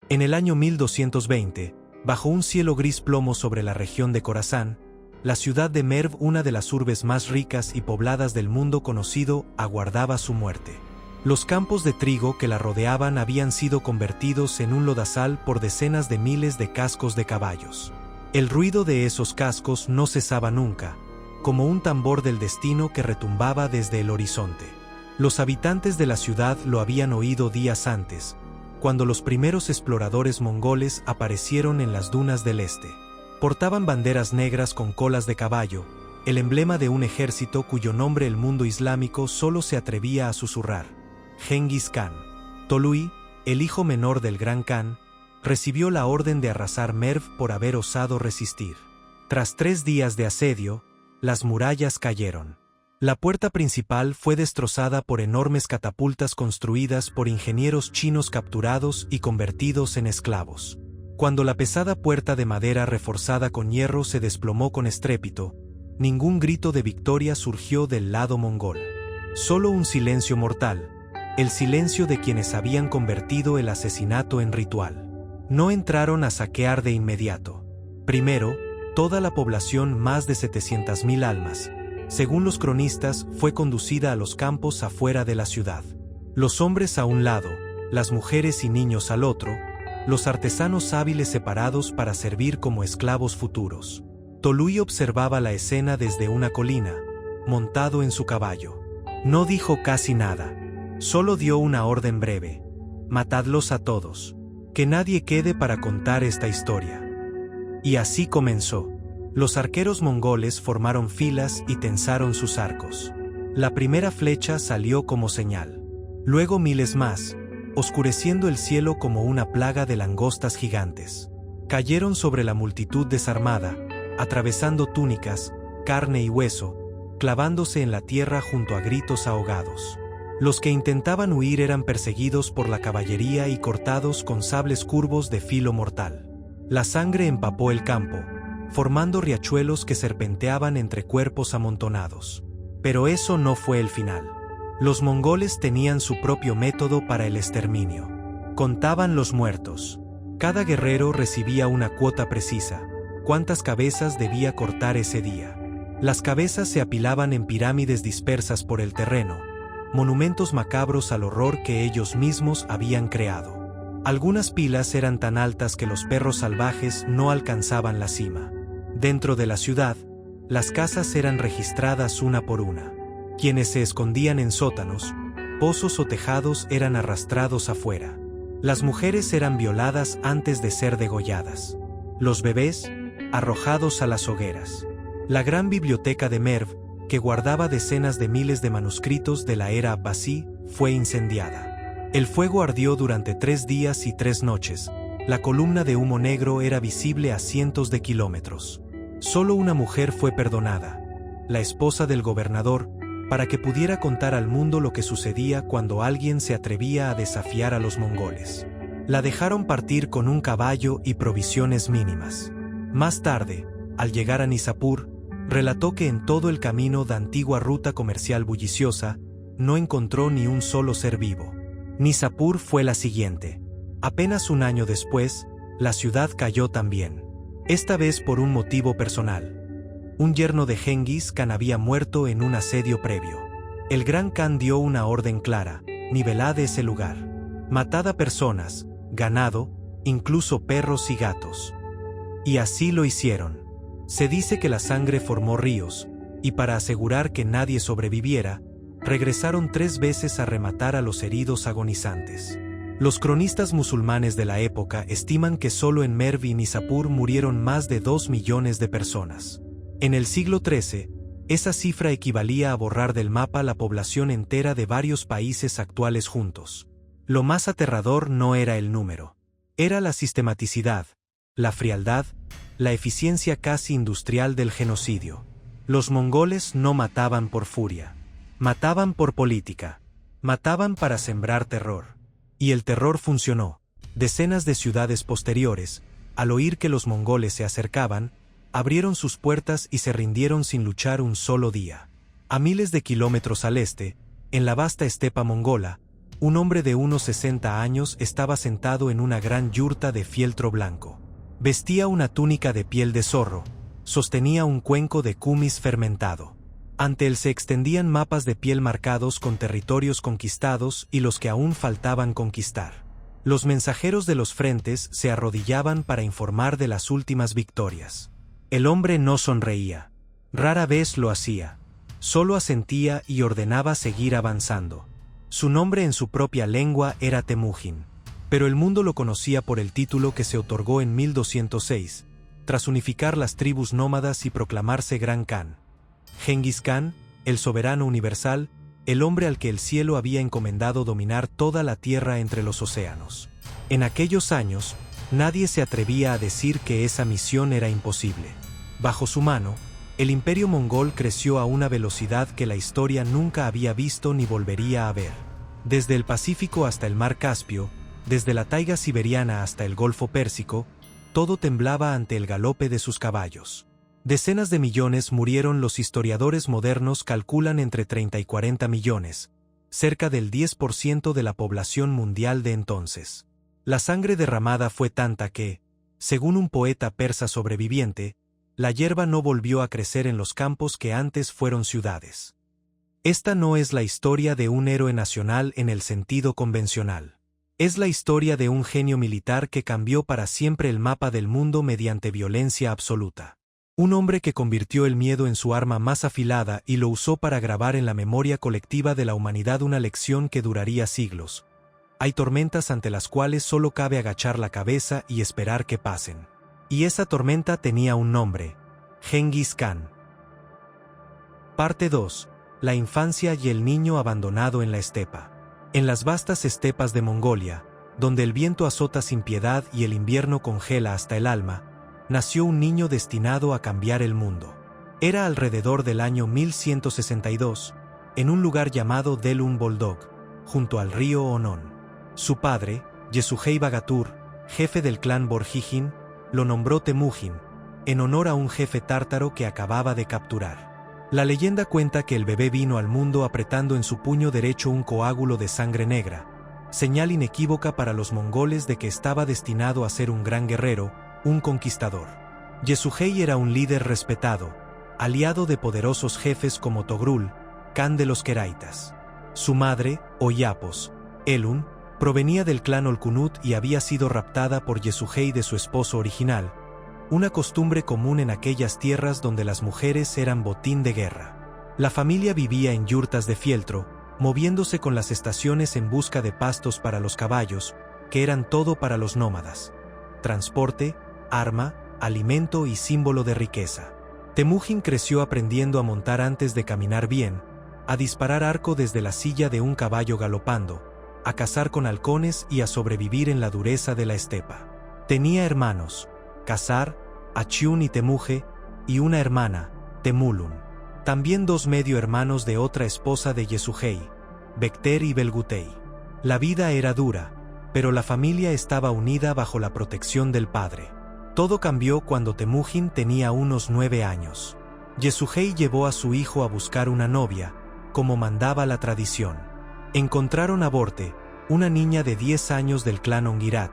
En el año 1220, bajo un cielo gris plomo sobre la región de Corasán, la ciudad de Merv, una de las urbes más ricas y pobladas del mundo conocido, aguardaba su muerte. Los campos de trigo que la rodeaban habían sido convertidos en un lodazal por decenas de miles de cascos de caballos. El ruido de esos cascos no cesaba nunca, como un tambor del destino que retumbaba desde el horizonte. Los habitantes de la ciudad lo habían oído días antes, cuando los primeros exploradores mongoles aparecieron en las dunas del este. Portaban banderas negras con colas de caballo, el emblema de un ejército cuyo nombre el mundo islámico solo se atrevía a susurrar: Genghis Khan. Tolui, el hijo menor del Gran Khan, recibió la orden de arrasar Merv por haber osado resistir. Tras 3 días de asedio, las murallas cayeron. La puerta principal fue destrozada por enormes catapultas construidas por ingenieros chinos capturados y convertidos en esclavos. Cuando la pesada puerta de madera reforzada con hierro se desplomó con estrépito, ningún grito de victoria surgió del lado mongol. Solo un silencio mortal, el silencio de quienes habían convertido el asesinato en ritual. No entraron a saquear de inmediato. Primero, toda la población, más de 700.000 almas, según los cronistas, fue conducida a los campos afuera de la ciudad. Los hombres a un lado, las mujeres y niños al otro, los artesanos hábiles separados para servir como esclavos futuros. Tolui observaba la escena desde una colina, montado en su caballo. No dijo casi nada. Solo dio una orden breve: matadlos a todos. Que nadie quede para contar esta historia. Y así comenzó. Los arqueros mongoles formaron filas y tensaron sus arcos. La primera flecha salió como señal. Luego miles más, oscureciendo el cielo como una plaga de langostas gigantes. Cayeron sobre la multitud desarmada, atravesando túnicas, carne y hueso, clavándose en la tierra junto a gritos ahogados. Los que intentaban huir eran perseguidos por la caballería y cortados con sables curvos de filo mortal. La sangre empapó el campo, formando riachuelos que serpenteaban entre cuerpos amontonados. Pero eso no fue el final. Los mongoles tenían su propio método para el exterminio. Contaban los muertos. Cada guerrero recibía una cuota precisa: cuántas cabezas debía cortar ese día. Las cabezas se apilaban en pirámides dispersas por el terreno, monumentos macabros al horror que ellos mismos habían creado. Algunas pilas eran tan altas que los perros salvajes no alcanzaban la cima. Dentro de la ciudad, las casas eran registradas una por una. Quienes se escondían en sótanos, pozos o tejados eran arrastrados afuera. Las mujeres eran violadas antes de ser degolladas. Los bebés, arrojados a las hogueras. La gran biblioteca de Merv, que guardaba decenas de miles de manuscritos de la era abbasí, fue incendiada. El fuego ardió durante 3 días y 3 noches. La columna de humo negro era visible a cientos de kilómetros. Solo una mujer fue perdonada, la esposa del gobernador, para que pudiera contar al mundo lo que sucedía cuando alguien se atrevía a desafiar a los mongoles. La dejaron partir con un caballo y provisiones mínimas. Más tarde, al llegar a Nishapur, relató que en todo el camino de antigua ruta comercial bulliciosa, no encontró ni un solo ser vivo. Nishapur fue la siguiente. Apenas un año después, la ciudad cayó también. Esta vez por un motivo personal. Un yerno de Genghis Khan había muerto en un asedio previo. El Gran Khan dio una orden clara: nivelad ese lugar. Matad a personas, ganado, incluso perros y gatos. Y así lo hicieron. Se dice que la sangre formó ríos, y para asegurar que nadie sobreviviera, regresaron 3 veces a rematar a los heridos agonizantes. Los cronistas musulmanes de la época estiman que solo en Merv y Nishapur murieron más de 2 millones de personas. En el siglo XIII, esa cifra equivalía a borrar del mapa la población entera de varios países actuales juntos. Lo más aterrador no era el número. Era la sistematicidad, la frialdad, la eficiencia casi industrial del genocidio. Los mongoles no mataban por furia. Mataban por política. Mataban para sembrar terror. Y el terror funcionó. Decenas de ciudades posteriores, al oír que los mongoles se acercaban, abrieron sus puertas y se rindieron sin luchar un solo día. A miles de kilómetros al este, en la vasta estepa mongola, Un hombre de unos 60 años estaba sentado en una gran yurta de fieltro blanco. Vestía una túnica de piel de zorro, sostenía un cuenco de kumis fermentado. Ante él se extendían mapas de piel marcados con territorios conquistados y los que aún faltaban conquistar. Los mensajeros de los frentes se arrodillaban para informar de las últimas victorias. El hombre no sonreía. Rara vez lo hacía. Solo asentía y ordenaba seguir avanzando. Su nombre en su propia lengua era Temujin, pero el mundo lo conocía por el título que se otorgó en 1206, tras unificar las tribus nómadas y proclamarse Gran Khan. Genghis Khan, el soberano universal, el hombre al que el cielo había encomendado dominar toda la tierra entre los océanos. En aquellos años, nadie se atrevía a decir que esa misión era imposible. Bajo su mano, el imperio mongol creció a una velocidad que la historia nunca había visto ni volvería a ver. Desde el Pacífico hasta el mar Caspio, desde la taiga siberiana hasta el Golfo Pérsico, todo temblaba ante el galope de sus caballos. Decenas de millones murieron. Los historiadores modernos calculan entre 30 y 40 millones, cerca del 10% de la población mundial de entonces. La sangre derramada fue tanta que, según un poeta persa sobreviviente, la hierba no volvió a crecer en los campos que antes fueron ciudades. Esta no es la historia de un héroe nacional en el sentido convencional. Es la historia de un genio militar que cambió para siempre el mapa del mundo mediante violencia absoluta. Un hombre que convirtió el miedo en su arma más afilada y lo usó para grabar en la memoria colectiva de la humanidad una lección que duraría siglos. Hay tormentas ante las cuales solo cabe agachar la cabeza y esperar que pasen. Y esa tormenta tenía un nombre: Genghis Khan. Parte 2. La infancia y el niño abandonado en la estepa. En las vastas estepas de Mongolia, donde el viento azota sin piedad y el invierno congela hasta el alma, nació un niño destinado a cambiar el mundo. Era alrededor del año 1162, en un lugar llamado Delun Boldog, junto al río Onon. Su padre, Yesugei Bagatur, jefe del clan Borjigin, lo nombró Temujin, en honor a un jefe tártaro que acababa de capturar. La leyenda cuenta que el bebé vino al mundo apretando en su puño derecho un coágulo de sangre negra, señal inequívoca para los mongoles de que estaba destinado a ser un gran guerrero, un conquistador. Yesugei era un líder respetado, aliado de poderosos jefes como Togrul, Khan de los Keraitas. Su madre, Oyapos, Elun, provenía del clan Olkunut y había sido raptada por Yesugei de su esposo original, una costumbre común en aquellas tierras donde las mujeres eran botín de guerra. La familia vivía en yurtas de fieltro, moviéndose con las estaciones en busca de pastos para los caballos, que eran todo para los nómadas: transporte, arma, alimento y símbolo de riqueza. Temujin creció aprendiendo a montar antes de caminar bien, a disparar arco desde la silla de un caballo galopando, a cazar con halcones y a sobrevivir en la dureza de la estepa. Tenía hermanos, Khazar, Achiun y Temuje, y una hermana, Temulun. También dos medio hermanos de otra esposa de Yesugei, Bekter y Belgutei. La vida era dura, pero la familia estaba unida bajo la protección del padre. Todo cambió cuando Temujin tenía unos 9 años. Yesugei llevó a su hijo a buscar una novia, como mandaba la tradición. Encontraron a Borte, una niña de 10 años del clan Ongirat,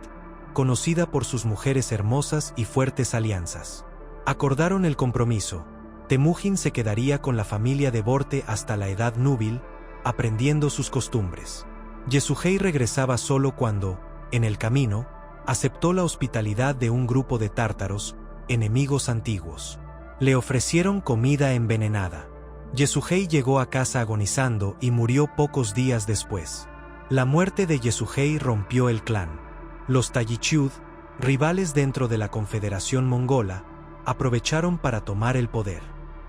conocida por sus mujeres hermosas y fuertes alianzas. Acordaron el compromiso. Temujin se quedaría con la familia de Borte hasta la edad núbil, aprendiendo sus costumbres. Yesugei regresaba solo cuando, en el camino, aceptó la hospitalidad de un grupo de tártaros, enemigos antiguos. Le ofrecieron comida envenenada. Yesugei llegó a casa agonizando y murió pocos días después. La muerte de Yesugei rompió el clan. Los Tallichud, rivales dentro de la Confederación Mongola, aprovecharon para tomar el poder.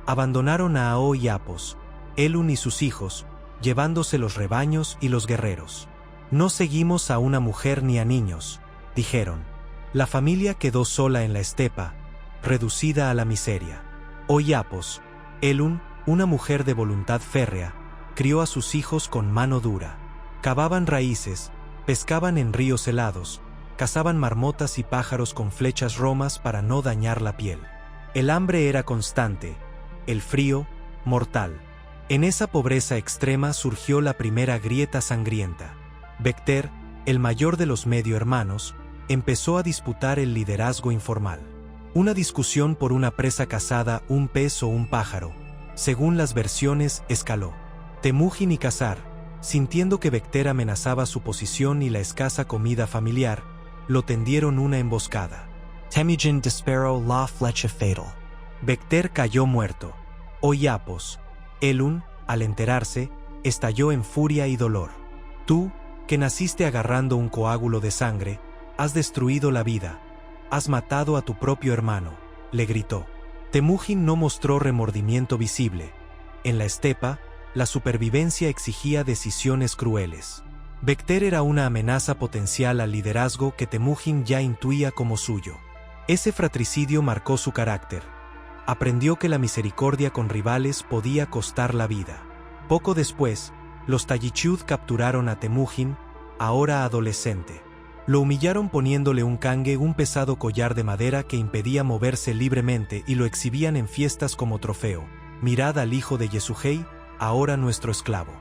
Abandonaron a Ao y Apos, Elun y sus hijos, llevándose los rebaños y los guerreros. No seguimos a una mujer ni a niños, dijeron. La familia quedó sola en la estepa, reducida a la miseria. Oyapos, Elun, una mujer de voluntad férrea, crió a sus hijos con mano dura. Cavaban raíces, pescaban en ríos helados, cazaban marmotas y pájaros con flechas romas para no dañar la piel. El hambre era constante, el frío, mortal. En esa pobreza extrema surgió la primera grieta sangrienta. Bekter, el mayor de los medio hermanos, empezó a disputar el liderazgo informal. Una discusión por una presa cazada, un pez o un pájaro, según las versiones, escaló. Temujin y Khazar, sintiendo que Bekter amenazaba su posición y la escasa comida familiar, lo tendieron una emboscada. Temujin disparó la flecha fatal. Bekter cayó muerto. Oyapos, Elun, al enterarse, estalló en furia y dolor. Tú, que naciste agarrando un coágulo de sangre, has destruido la vida. Has matado a tu propio hermano, le gritó. Temujin no mostró remordimiento visible. En la estepa, la supervivencia exigía decisiones crueles. Bekter era una amenaza potencial al liderazgo que Temujin ya intuía como suyo. Ese fratricidio marcó su carácter. Aprendió que la misericordia con rivales podía costar la vida. Poco después, los Tallichud capturaron a Temujin, ahora adolescente. Lo humillaron poniéndole un cangue, un pesado collar de madera que impedía moverse libremente, y lo exhibían en fiestas como trofeo. Mirad al hijo de Yesuhei, ahora nuestro esclavo.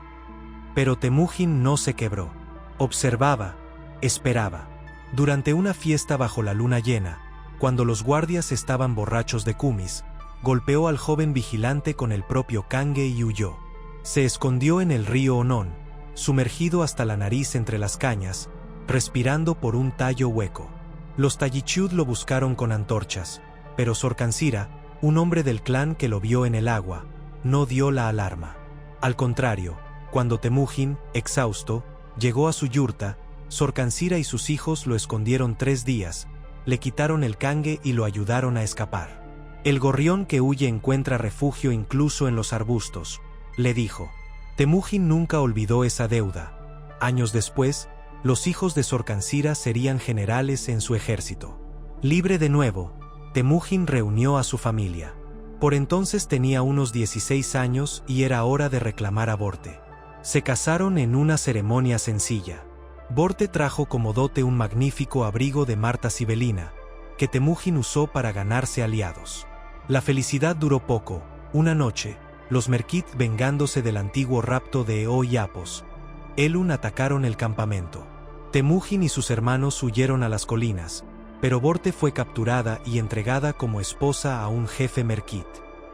Pero Temujin no se quebró. Observaba, esperaba. Durante una fiesta bajo la luna llena, cuando los guardias estaban borrachos de kumis, golpeó al joven vigilante con el propio cangue y huyó. Se escondió en el río Onon, sumergido hasta la nariz entre las cañas, respirando por un tallo hueco. Los Tallichud lo buscaron con antorchas, pero Sorcansira, un hombre del clan que lo vio en el agua, no dio la alarma. Al contrario, cuando Temujin, exhausto, llegó a su yurta, Sorcansira y sus hijos lo escondieron 3 días, le quitaron el cangue y lo ayudaron a escapar. El gorrión que huye encuentra refugio incluso en los arbustos, le dijo. Temujin nunca olvidó esa deuda. Años después, los hijos de Sorcansira serían generales en su ejército. Libre de nuevo, Temujin reunió a su familia. Por entonces tenía unos 16 años y era hora de reclamar a Borte. Se casaron en una ceremonia sencilla. Borte trajo como dote un magnífico abrigo de Marta Sibelina, que Temujin usó para ganarse aliados. La felicidad duró poco. Una noche, los Merkit, vengándose del antiguo rapto de Oyapos, Elun, atacaron el campamento. Temujin y sus hermanos huyeron a las colinas, pero Borte fue capturada y entregada como esposa a un jefe Merkit.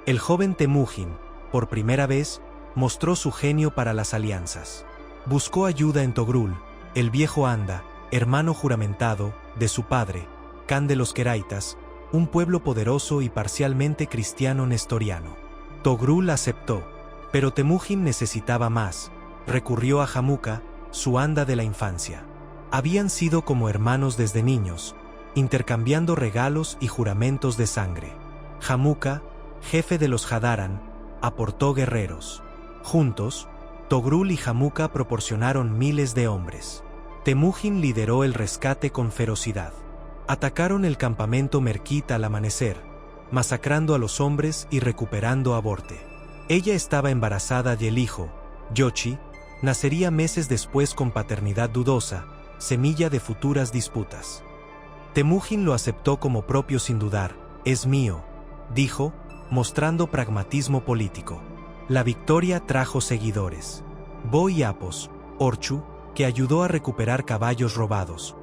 El joven Temujin, por primera vez, mostró su genio para las alianzas. Buscó ayuda en Togrul, el viejo Anda, hermano juramentado de su padre, Khan de los Keraitas, un pueblo poderoso y parcialmente cristiano nestoriano. Togrul aceptó, pero Temujin necesitaba más. Recurrió a Jamuka, su Anda de la infancia. Habían sido como hermanos desde niños, intercambiando regalos y juramentos de sangre. Jamuka, jefe de los Hadaran, aportó guerreros. Juntos, Togrul y Jamuka proporcionaron miles de hombres. Temujin lideró el rescate con ferocidad. Atacaron el campamento Merkit al amanecer, masacrando a los hombres y recuperando a Borte. Ella estaba embarazada y el hijo, Yochi, nacería meses después con paternidad dudosa, semilla de futuras disputas. Temujin lo aceptó como propio sin dudar. Es mío, dijo, mostrando pragmatismo político. La victoria trajo seguidores. Boyapos, Orchu, que ayudó a recuperar caballos robados.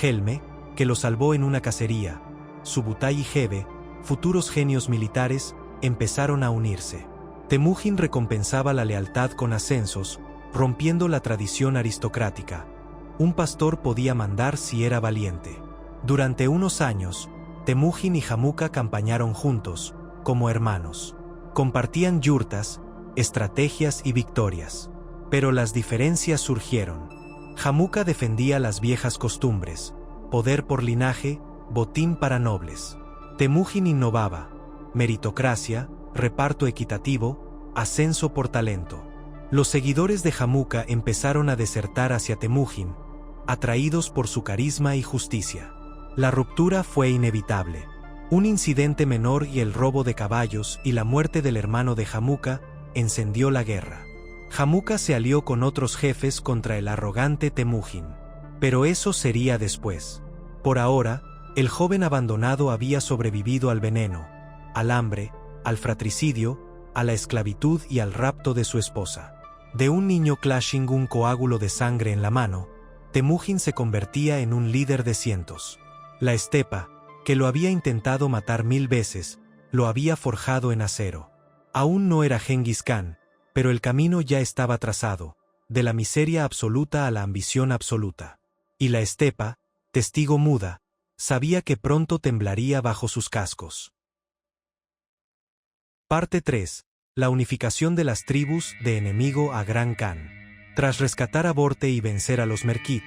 Helme, que lo salvó en una cacería. Subutai y Hebe, futuros genios militares, empezaron a unirse. Temujin recompensaba la lealtad con ascensos, rompiendo la tradición aristocrática. Un pastor podía mandar si era valiente. Durante unos años, Temujin y Jamuka campañaron juntos, como hermanos. Compartían yurtas, estrategias y victorias. Pero las diferencias surgieron. Jamuka defendía las viejas costumbres, poder por linaje, botín para nobles. Temujin innovaba, meritocracia, reparto equitativo, ascenso por talento. Los seguidores de Jamuka empezaron a desertar hacia Temujin, atraídos por su carisma y justicia. La ruptura fue inevitable. Un incidente menor y el robo de caballos y la muerte del hermano de Jamuka encendió la guerra. Jamuka se alió con otros jefes contra el arrogante Temujin. Pero eso sería después. Por ahora, el joven abandonado había sobrevivido al veneno, al hambre, al fratricidio, a la esclavitud y al rapto de su esposa. De un niño clashing un coágulo de sangre en la mano, Temujin se convertía en un líder de cientos. La estepa, que lo había intentado matar 1000 veces, lo había forjado en acero. Aún no era Genghis Khan, pero el camino ya estaba trazado, de la miseria absoluta a la ambición absoluta. Y la estepa, testigo muda, sabía que pronto temblaría bajo sus cascos. Parte 3. La unificación de las tribus de enemigo a Gran Khan. Tras rescatar a Borte y vencer a los Merkit,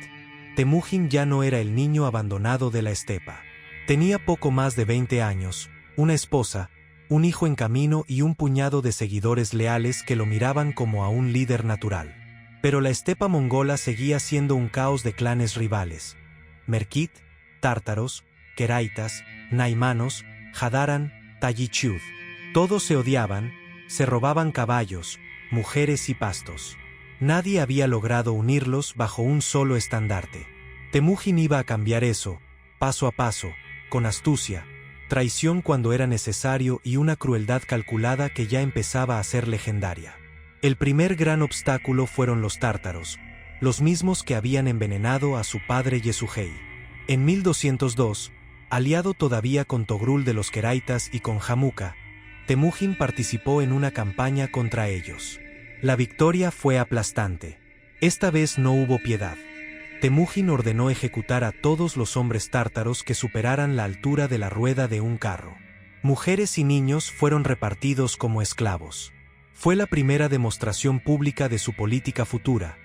Temujin ya no era el niño abandonado de la estepa. Tenía poco más de 20 años, una esposa, un hijo en camino y un puñado de seguidores leales que lo miraban como a un líder natural. Pero la estepa mongola seguía siendo un caos de clanes rivales. Merkit, tártaros, keraitas, naimanos, Hadaran, Tayichud. Todos se odiaban, se robaban caballos, mujeres y pastos. Nadie había logrado unirlos bajo un solo estandarte. Temujin iba a cambiar eso, paso a paso, con astucia, traición cuando era necesario y una crueldad calculada que ya empezaba a ser legendaria. El primer gran obstáculo fueron los tártaros, los mismos que habían envenenado a su padre Yesugei. En 1202, aliado todavía con Togrul de los keraitas y con Jamuka, Temujin participó en una campaña contra ellos. La victoria fue aplastante. Esta vez no hubo piedad. Temujin ordenó ejecutar a todos los hombres tártaros que superaran la altura de la rueda de un carro. Mujeres y niños fueron repartidos como esclavos. Fue la primera demostración pública de su política futura,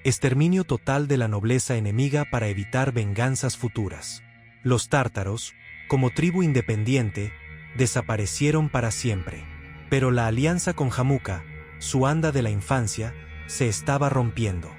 exterminio total de la nobleza enemiga para evitar venganzas futuras. Los tártaros, como tribu independiente, desaparecieron para siempre. Pero la alianza con Jamuka, su anda de la infancia, se estaba rompiendo.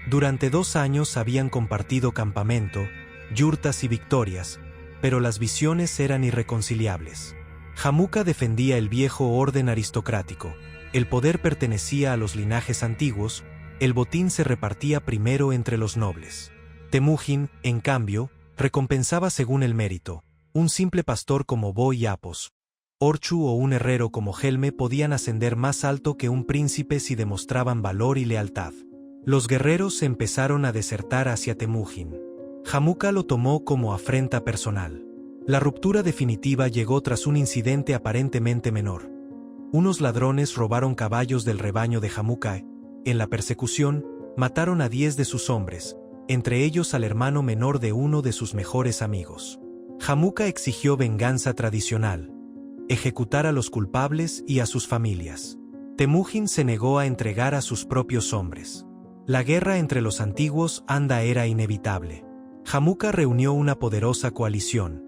Durante 2 años habían compartido campamento, yurtas y victorias, pero las visiones eran irreconciliables. Jamuka defendía el viejo orden aristocrático, el poder pertenecía a los linajes antiguos, el botín se repartía primero entre los nobles. Temujin, en cambio, recompensaba según el mérito. Un simple pastor como Bo y Apos, Orchu o un herrero como Helme podían ascender más alto que un príncipe si demostraban valor y lealtad. Los guerreros empezaron a desertar hacia Temujin. Jamuka lo tomó como afrenta personal. La ruptura definitiva llegó tras un incidente aparentemente menor. Unos ladrones robaron caballos del rebaño de Jamuka. En la persecución, mataron a 10 de sus hombres, entre ellos al hermano menor de uno de sus mejores amigos. Jamuka exigió venganza tradicional, ejecutar a los culpables y a sus familias. Temujin se negó a entregar a sus propios hombres. La guerra entre los antiguos anda era inevitable. Jamuka reunió una poderosa coalición: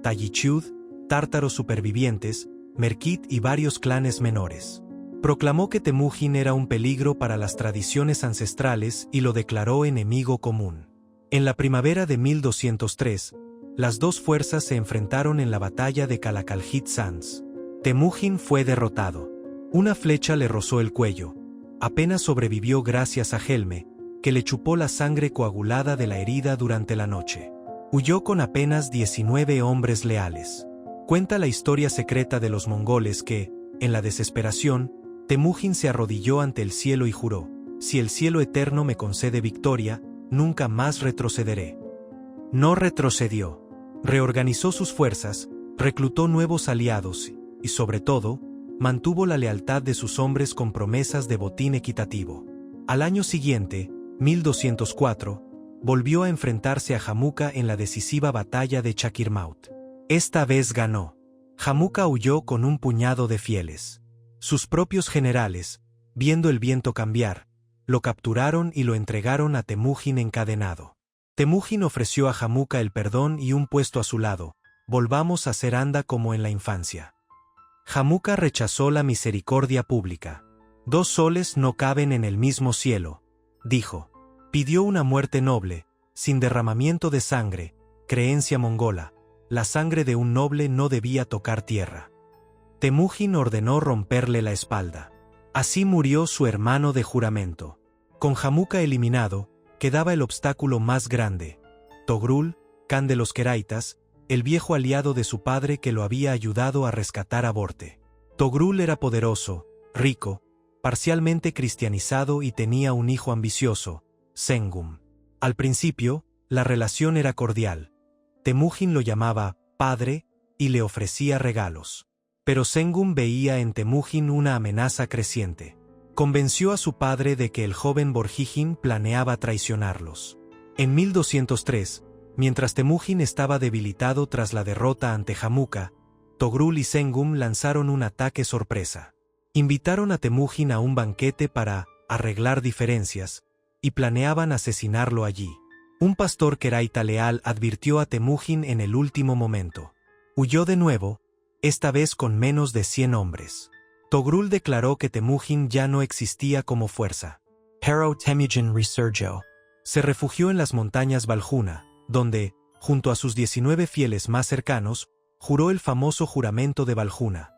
Tayichud, tártaros supervivientes, Merkit y varios clanes menores. Proclamó que Temujin era un peligro para las tradiciones ancestrales y lo declaró enemigo común. En la primavera de 1203, las dos fuerzas se enfrentaron en la batalla de Kalakaljit Sans. Temujin fue derrotado. Una flecha le rozó el cuello. Apenas sobrevivió gracias a Helme, que le chupó la sangre coagulada de la herida durante la noche. Huyó con apenas 19 hombres leales. Cuenta la historia secreta de los mongoles que, en la desesperación, Temujin se arrodilló ante el cielo y juró: si el cielo eterno me concede victoria, nunca más retrocederé. No retrocedió. Reorganizó sus fuerzas, reclutó nuevos aliados y, sobre todo, mantuvo la lealtad de sus hombres con promesas de botín equitativo. Al año siguiente, 1204, volvió a enfrentarse a Jamuka en la decisiva batalla de Chakirmaut. Esta vez ganó. Jamuka huyó con un puñado de fieles. Sus propios generales, viendo el viento cambiar, lo capturaron y lo entregaron a Temujin encadenado. Temujin ofreció a Jamuka el perdón y un puesto a su lado: volvamos a ser anda como en la infancia. Jamuka rechazó la misericordia pública. 2 soles no caben en el mismo cielo, dijo. Pidió una muerte noble, sin derramamiento de sangre, creencia mongola. La sangre de un noble no debía tocar tierra. Temujin ordenó romperle la espalda. Así murió su hermano de juramento. Con Jamuka eliminado, quedaba el obstáculo más grande: Togrul, Khan de los keraitas, el viejo aliado de su padre que lo había ayudado a rescatar a Borte. Togrul era poderoso, rico, parcialmente cristianizado y tenía un hijo ambicioso, Sengum. Al principio, la relación era cordial. Temujin lo llamaba padre y le ofrecía regalos. Pero Sengun veía en Temujin una amenaza creciente. Convenció a su padre de que el joven Borjigin planeaba traicionarlos. En 1203, mientras Temujin estaba debilitado tras la derrota ante Jamuka, Togrul y Sengun lanzaron un ataque sorpresa. Invitaron a Temujin a un banquete para arreglar diferencias, y planeaban asesinarlo allí. Un pastor queraita leal advirtió a Temujin en el último momento. Huyó de nuevo, esta vez con menos de 100 hombres. Togrul declaró que Temujin ya no existía como fuerza. Pero Temujin resurgió. Se refugió en las montañas Baljuna, donde, junto a sus 19 fieles más cercanos, juró el famoso juramento de Baljuna: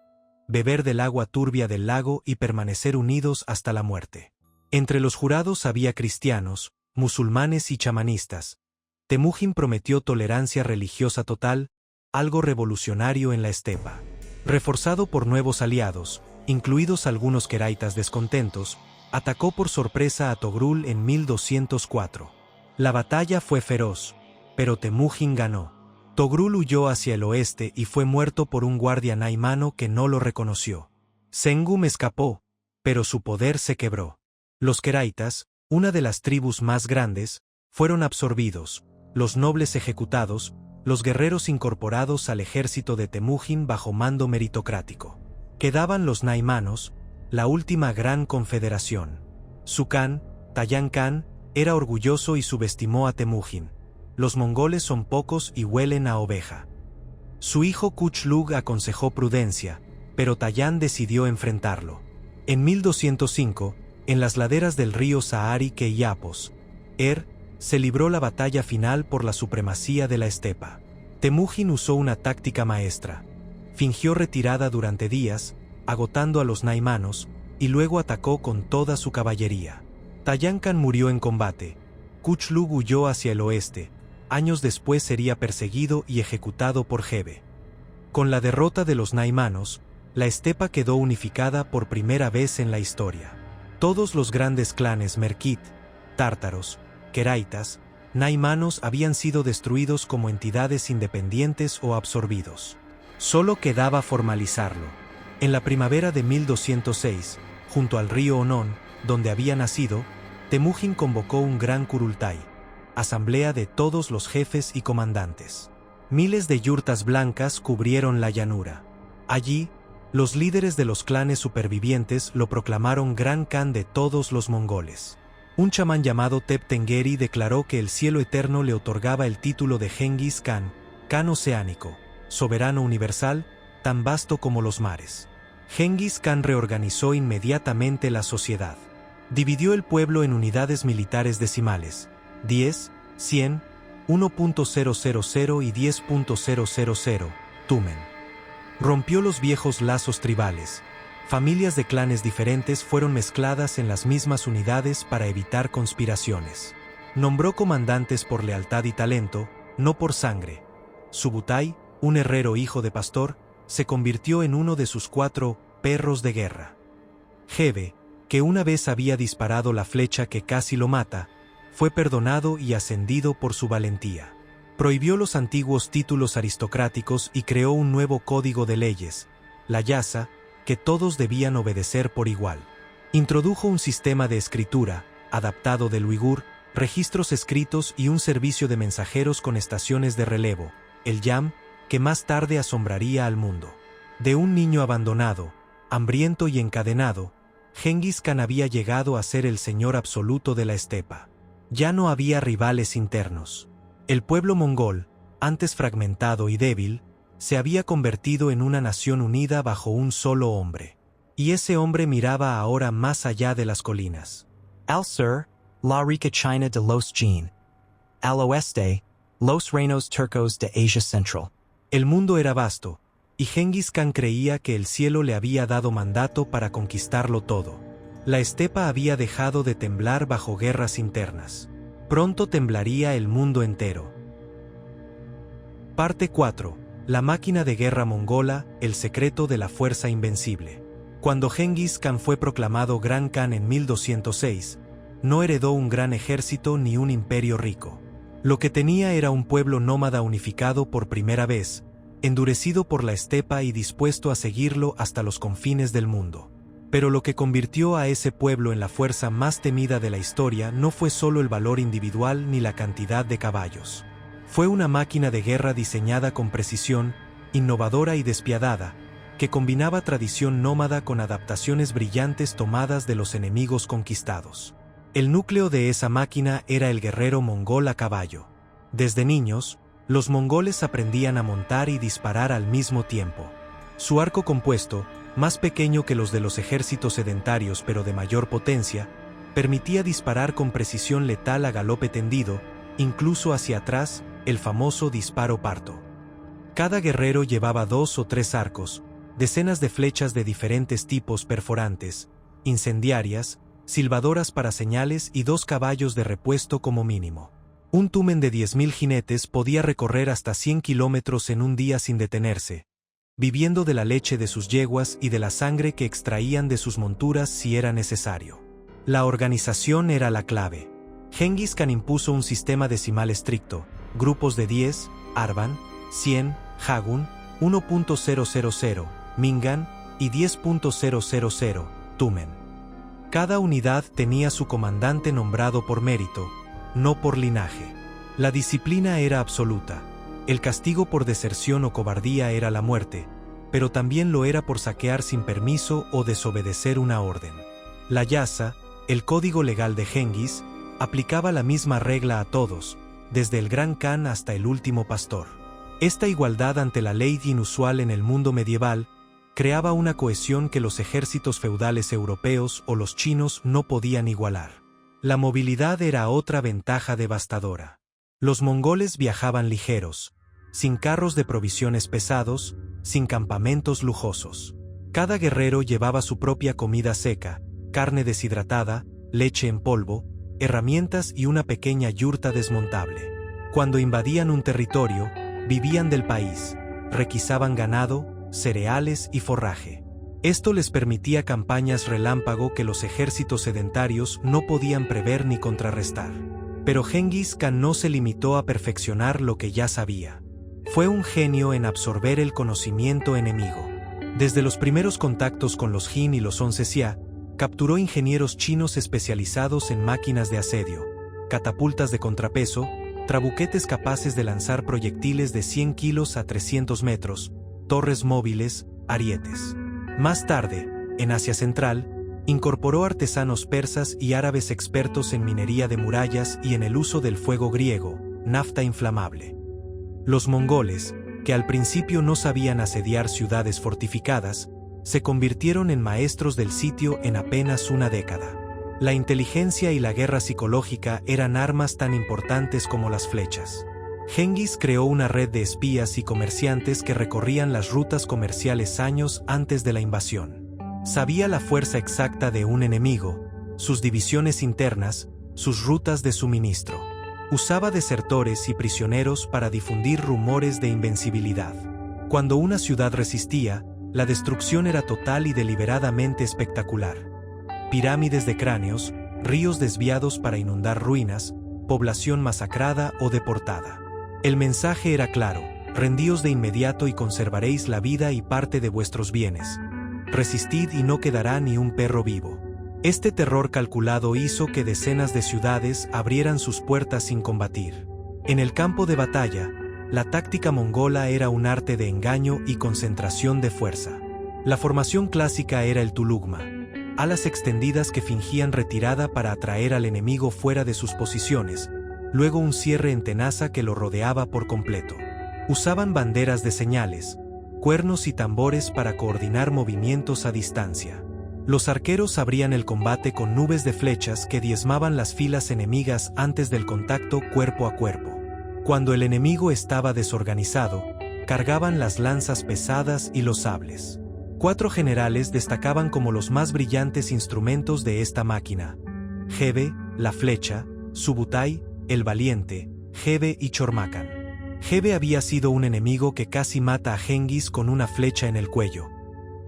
beber del agua turbia del lago y permanecer unidos hasta la muerte. Entre los jurados había cristianos, musulmanes y chamanistas. Temujin prometió tolerancia religiosa total, algo revolucionario en la estepa. Reforzado por nuevos aliados, incluidos algunos queraitas descontentos, atacó por sorpresa a Togrul en 1204. La batalla fue feroz, pero Temujin ganó. Togrul huyó hacia el oeste y fue muerto por un guardia naimano que no lo reconoció. Sengun escapó, pero su poder se quebró. Los queraitas, una de las tribus más grandes, fueron absorbidos, los nobles ejecutados, los guerreros incorporados al ejército de Temujin bajo mando meritocrático. Quedaban los naimanos, la última gran confederación. Su Khan, Tayan Khan, era orgulloso y subestimó a Temujin. Los mongoles son pocos y huelen a oveja. Su hijo Kuchlug aconsejó prudencia, pero Tayan decidió enfrentarlo. En 1205, en las laderas del río Saarike y Apos, se libró la batalla final por la supremacía de la estepa. Temujin usó una táctica maestra. Fingió retirada durante días, agotando a los naimanos, y luego atacó con toda su caballería. Tayan Khan murió en combate. Kuchlug huyó hacia el oeste. Años después sería perseguido y ejecutado por Hebe. Con la derrota de los naimanos, la estepa quedó unificada por primera vez en la historia. Todos los grandes clanes merkit, tártaros, queraitas, naimanos habían sido destruidos como entidades independientes o absorbidos. Solo quedaba formalizarlo. En la primavera de 1206, junto al río Onon, donde había nacido, Temujin convocó un gran Kurultai, asamblea de todos los jefes y comandantes. Miles de yurtas blancas cubrieron la llanura. Allí, los líderes de los clanes supervivientes lo proclamaron Gran Khan de todos los mongoles. Un chamán llamado Tep Tengeri declaró que el cielo eterno le otorgaba el título de Genghis Khan, Khan oceánico, soberano universal, tan vasto como los mares. Genghis Khan reorganizó inmediatamente la sociedad. Dividió el pueblo en unidades militares decimales, 10, 100, 1.000 y 10.000, tumen. Rompió los viejos lazos tribales. Familias de clanes diferentes fueron mezcladas en las mismas unidades para evitar conspiraciones. Nombró comandantes por lealtad y talento, no por sangre. Subutai, un herrero hijo de pastor, se convirtió en uno de sus 4 perros de guerra. Hebe, que una vez había disparado la flecha que casi lo mata, fue perdonado y ascendido por su valentía. Prohibió los antiguos títulos aristocráticos y creó un nuevo código de leyes, la yasa, que todos debían obedecer por igual. Introdujo un sistema de escritura, adaptado del uigur, registros escritos y un servicio de mensajeros con estaciones de relevo, el yam, que más tarde asombraría al mundo. De un niño abandonado, hambriento y encadenado, Genghis Khan había llegado a ser el señor absoluto de la estepa. Ya no había rivales internos. El pueblo mongol, antes fragmentado y débil, se había convertido en una nación unida bajo un solo hombre. Y ese hombre miraba ahora más allá de las colinas. Al sur, la rica China de los Jin. Al oeste, los reinos turcos de Asia Central. El mundo era vasto, y Genghis Khan creía que el cielo le había dado mandato para conquistarlo todo. La estepa había dejado de temblar bajo guerras internas. Pronto temblaría el mundo entero. Parte 4. La máquina de guerra mongola, el secreto de la fuerza invencible. Cuando Genghis Khan fue proclamado Gran Khan en 1206, no heredó un gran ejército ni un imperio rico. Lo que tenía era un pueblo nómada unificado por primera vez, endurecido por la estepa y dispuesto a seguirlo hasta los confines del mundo. Pero lo que convirtió a ese pueblo en la fuerza más temida de la historia no fue solo el valor individual ni la cantidad de caballos. Fue una máquina de guerra diseñada con precisión, innovadora y despiadada, que combinaba tradición nómada con adaptaciones brillantes tomadas de los enemigos conquistados. El núcleo de esa máquina era el guerrero mongol a caballo. Desde niños, los mongoles aprendían a montar y disparar al mismo tiempo. Su arco compuesto, más pequeño que los de los ejércitos sedentarios pero de mayor potencia, permitía disparar con precisión letal a galope tendido, incluso hacia atrás, el famoso disparo parto. Cada guerrero llevaba 2 o 3 arcos, decenas de flechas de diferentes tipos perforantes, incendiarias, silbadoras para señales y 2 caballos de repuesto como mínimo. Un tumen de 10.000 jinetes podía recorrer hasta 100 kilómetros en un día sin detenerse, viviendo de la leche de sus yeguas y de la sangre que extraían de sus monturas si era necesario. La organización era la clave. Genghis Khan impuso un sistema decimal estricto, grupos de 10, Arban, 100, Jagun, 1.000, Mingan y 10.000, Tumen. Cada unidad tenía su comandante nombrado por mérito, no por linaje. La disciplina era absoluta. El castigo por deserción o cobardía era la muerte, pero también lo era por saquear sin permiso o desobedecer una orden. La yasa, el código legal de Genghis, aplicaba la misma regla a todos, desde el gran Khan hasta el último pastor. Esta igualdad ante la ley inusual en el mundo medieval creaba una cohesión que los ejércitos feudales europeos o los chinos no podían igualar. La movilidad era otra ventaja devastadora. Los mongoles viajaban ligeros, sin carros de provisiones pesados, sin campamentos lujosos. Cada guerrero llevaba su propia comida seca, carne deshidratada, leche en polvo, herramientas y una pequeña yurta desmontable. Cuando invadían un territorio, vivían del país, requisaban ganado, cereales y forraje. Esto les permitía campañas relámpago que los ejércitos sedentarios no podían prever ni contrarrestar. Pero Genghis Khan no se limitó a perfeccionar lo que ya sabía. Fue un genio en absorber el conocimiento enemigo. Desde los primeros contactos con los Jin y los 11 Xia, capturó ingenieros chinos especializados en máquinas de asedio, catapultas de contrapeso, trabuquetes capaces de lanzar proyectiles de 100 kilos a 300 metros, torres móviles, arietes. Más tarde, en Asia Central, incorporó artesanos persas y árabes expertos en minería de murallas y en el uso del fuego griego, nafta inflamable. Los mongoles, que al principio no sabían asediar ciudades fortificadas, se convirtieron en maestros del sitio en apenas una década. La inteligencia y la guerra psicológica eran armas tan importantes como las flechas. Genghis creó una red de espías y comerciantes que recorrían las rutas comerciales años antes de la invasión. Sabía la fuerza exacta de un enemigo, sus divisiones internas, sus rutas de suministro. Usaba desertores y prisioneros para difundir rumores de invencibilidad. Cuando una ciudad resistía, la destrucción era total y deliberadamente espectacular. Pirámides de cráneos, ríos desviados para inundar ruinas, población masacrada o deportada. El mensaje era claro: rendíos de inmediato y conservaréis la vida y parte de vuestros bienes. Resistid y no quedará ni un perro vivo. Este terror calculado hizo que decenas de ciudades abrieran sus puertas sin combatir. En el campo de batalla, la táctica mongola era un arte de engaño y concentración de fuerza. La formación clásica era el tulugma, alas extendidas que fingían retirada para atraer al enemigo fuera de sus posiciones, luego un cierre en tenaza que lo rodeaba por completo. Usaban banderas de señales, cuernos y tambores para coordinar movimientos a distancia. Los arqueros abrían el combate con nubes de flechas que diezmaban las filas enemigas antes del contacto cuerpo a cuerpo. Cuando el enemigo estaba desorganizado, cargaban las lanzas pesadas y los sables. 4 generales destacaban como los más brillantes instrumentos de esta máquina: Gebe, la flecha, Subutai, el valiente, Gebe y Chormacan. Gebe había sido un enemigo que casi mata a Genghis con una flecha en el cuello.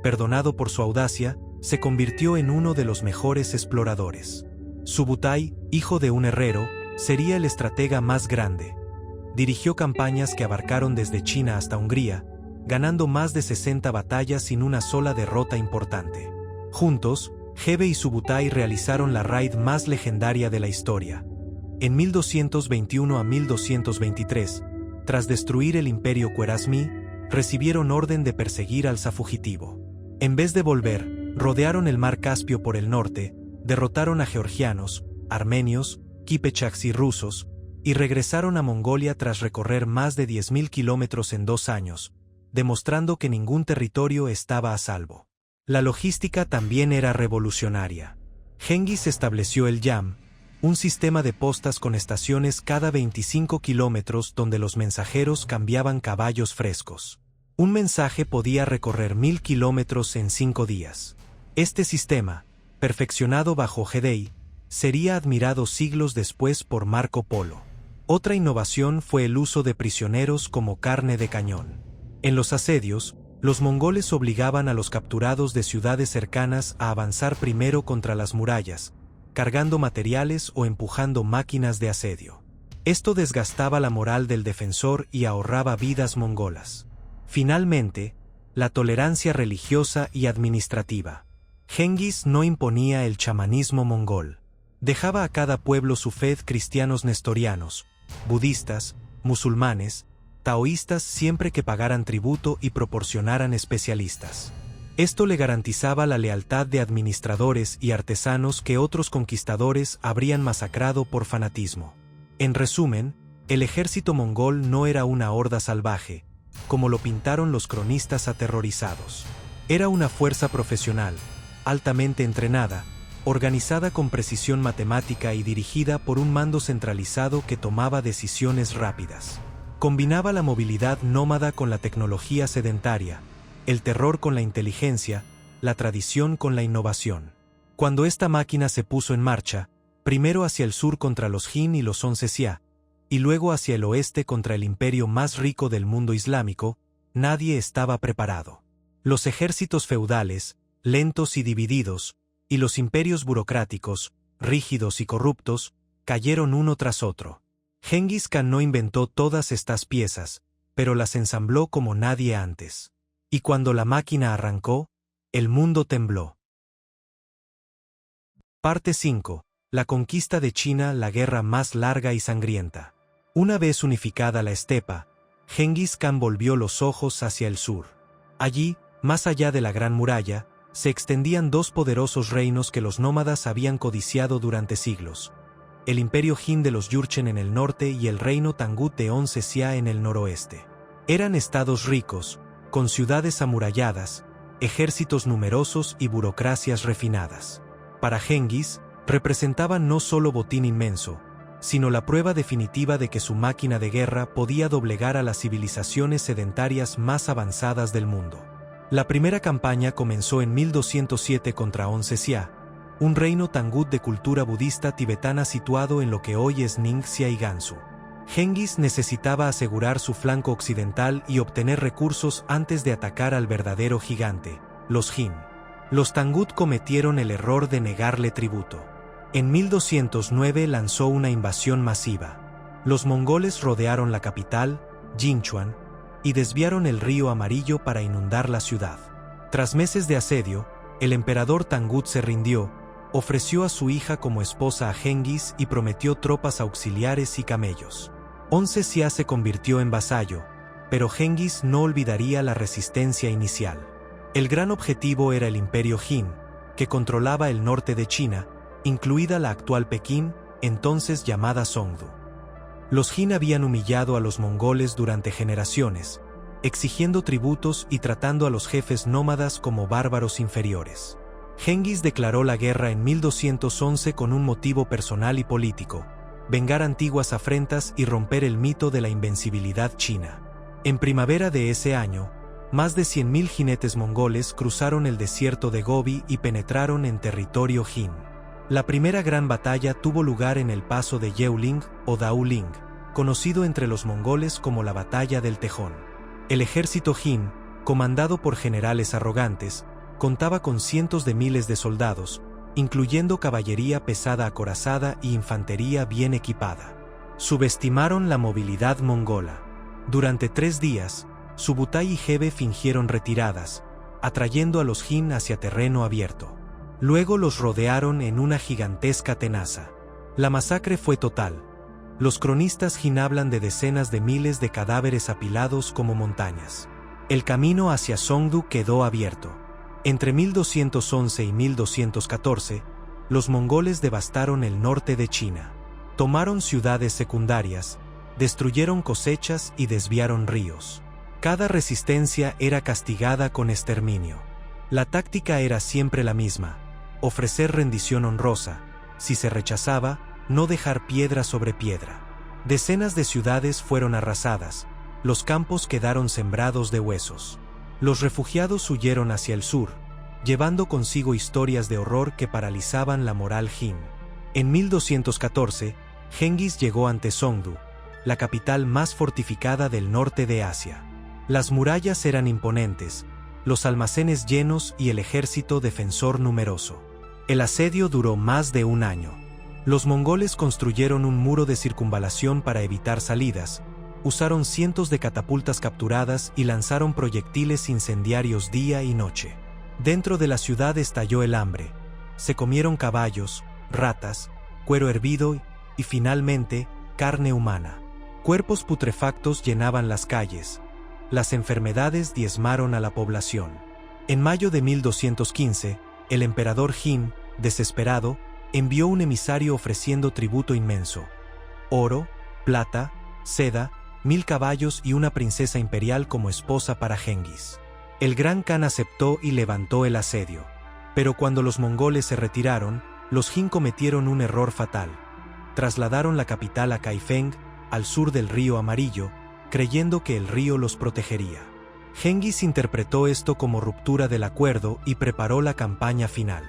Perdonado por su audacia, se convirtió en uno de los mejores exploradores. Subutai, hijo de un herrero, sería el estratega más grande. Dirigió campañas que abarcaron desde China hasta Hungría, ganando más de 60 batallas sin una sola derrota importante. Juntos, Hebe y Subutai realizaron la raid más legendaria de la historia. En 1221 a 1223, tras destruir el imperio Khwarezmí, recibieron orden de perseguir al fugitivo. En vez de volver, rodearon el mar Caspio por el norte, derrotaron a georgianos, armenios, kipchaks y rusos, y regresaron a Mongolia tras recorrer más de 10.000 kilómetros en 2 años, demostrando que ningún territorio estaba a salvo. La logística también era revolucionaria. Genghis estableció el Yam, un sistema de postas con estaciones cada 25 kilómetros donde los mensajeros cambiaban caballos frescos. Un mensaje podía recorrer 1.000 kilómetros en 5 días. Este sistema, perfeccionado bajo Hedei, sería admirado siglos después por Marco Polo. Otra innovación fue el uso de prisioneros como carne de cañón. En los asedios, los mongoles obligaban a los capturados de ciudades cercanas a avanzar primero contra las murallas, cargando materiales o empujando máquinas de asedio. Esto desgastaba la moral del defensor y ahorraba vidas mongolas. Finalmente, la tolerancia religiosa y administrativa. Genghis no imponía el chamanismo mongol. Dejaba a cada pueblo su fe, cristianos nestorianos, budistas, musulmanes, taoístas siempre que pagaran tributo y proporcionaran especialistas. Esto le garantizaba la lealtad de administradores y artesanos que otros conquistadores habrían masacrado por fanatismo. En resumen, el ejército mongol no era una horda salvaje, como lo pintaron los cronistas aterrorizados. Era una fuerza profesional, altamente entrenada, organizada con precisión matemática y dirigida por un mando centralizado que tomaba decisiones rápidas. Combinaba la movilidad nómada con la tecnología sedentaria, el terror con la inteligencia, la tradición con la innovación. Cuando esta máquina se puso en marcha, primero hacia el sur contra los Jin y los 11 Xia, y luego hacia el oeste contra el imperio más rico del mundo islámico, nadie estaba preparado. Los ejércitos feudales, lentos y divididos, y los imperios burocráticos, rígidos y corruptos, cayeron uno tras otro. Genghis Khan no inventó todas estas piezas, pero las ensambló como nadie antes. Y cuando la máquina arrancó, el mundo tembló. Parte 5. La conquista de China, la guerra más larga y sangrienta. Una vez unificada la estepa, Genghis Khan volvió los ojos hacia el sur. Allí, más allá de la Gran Muralla, se extendían 2 poderosos reinos que los nómadas habían codiciado durante siglos: el imperio Jin de los Jurchen en el norte y el reino Tangut de 11 Xia en el noroeste. Eran estados ricos, con ciudades amuralladas, ejércitos numerosos y burocracias refinadas. Para Genghis, representaban no solo botín inmenso, sino la prueba definitiva de que su máquina de guerra podía doblegar a las civilizaciones sedentarias más avanzadas del mundo. La primera campaña comenzó en 1207 contra 11 Xia, un reino Tangut de cultura budista tibetana situado en lo que hoy es Ningxia y Gansu. Genghis necesitaba asegurar su flanco occidental y obtener recursos antes de atacar al verdadero gigante, los Jin. Los Tangut cometieron el error de negarle tributo. En 1209 lanzó una invasión masiva. Los mongoles rodearon la capital, Jinchuan, y desviaron el río Amarillo para inundar la ciudad. Tras meses de asedio, el emperador Tangut se rindió, ofreció a su hija como esposa a Genghis y prometió tropas auxiliares y camellos. 11 Xia se convirtió en vasallo, pero Genghis no olvidaría la resistencia inicial. El gran objetivo era el imperio Jin, que controlaba el norte de China, incluida la actual Pekín, entonces llamada Songdu. Los Jin habían humillado a los mongoles durante generaciones, exigiendo tributos y tratando a los jefes nómadas como bárbaros inferiores. Genghis declaró la guerra en 1211 con un motivo personal y político: vengar antiguas afrentas y romper el mito de la invencibilidad china. En primavera de ese año, más de 100.000 jinetes mongoles cruzaron el desierto de Gobi y penetraron en territorio Jin. La primera gran batalla tuvo lugar en el paso de Yeuling o Daoling, conocido entre los mongoles como la Batalla del Tejón. El ejército Jin, comandado por generales arrogantes, contaba con cientos de miles de soldados, incluyendo caballería pesada acorazada y infantería bien equipada. Subestimaron la movilidad mongola. Durante 3 días, Subutai y Gebe fingieron retiradas, atrayendo a los Jin hacia terreno abierto. Luego los rodearon en una gigantesca tenaza. La masacre fue total. Los cronistas Jin hablan de decenas de miles de cadáveres apilados como montañas. El camino hacia Songdu quedó abierto. Entre 1211 y 1214, los mongoles devastaron el norte de China. Tomaron ciudades secundarias, destruyeron cosechas y desviaron ríos. Cada resistencia era castigada con exterminio. La táctica era siempre la misma: ofrecer rendición honrosa. Si se rechazaba, no dejar piedra sobre piedra. Decenas de ciudades fueron arrasadas, los campos quedaron sembrados de huesos. Los refugiados huyeron hacia el sur, llevando consigo historias de horror que paralizaban la moral Jin. En 1214, Genghis llegó ante Songdu, la capital más fortificada del norte de Asia. Las murallas eran imponentes, los almacenes llenos y el ejército defensor numeroso. El asedio duró más de un año. Los mongoles construyeron un muro de circunvalación para evitar salidas, usaron cientos de catapultas capturadas y lanzaron proyectiles incendiarios día y noche. Dentro de la ciudad estalló el hambre. Se comieron caballos, ratas, cuero hervido y finalmente, carne humana. Cuerpos putrefactos llenaban las calles. Las enfermedades diezmaron a la población. En mayo de 1215, el emperador Jin, desesperado, envió un emisario ofreciendo tributo inmenso: oro, plata, seda, 1000 caballos y una princesa imperial como esposa para Genghis. El gran Khan aceptó y levantó el asedio. Pero cuando los mongoles se retiraron, los Jin cometieron un error fatal. Trasladaron la capital a Kaifeng, al sur del río Amarillo, creyendo que el río los protegería. Genghis interpretó esto como ruptura del acuerdo y preparó la campaña final.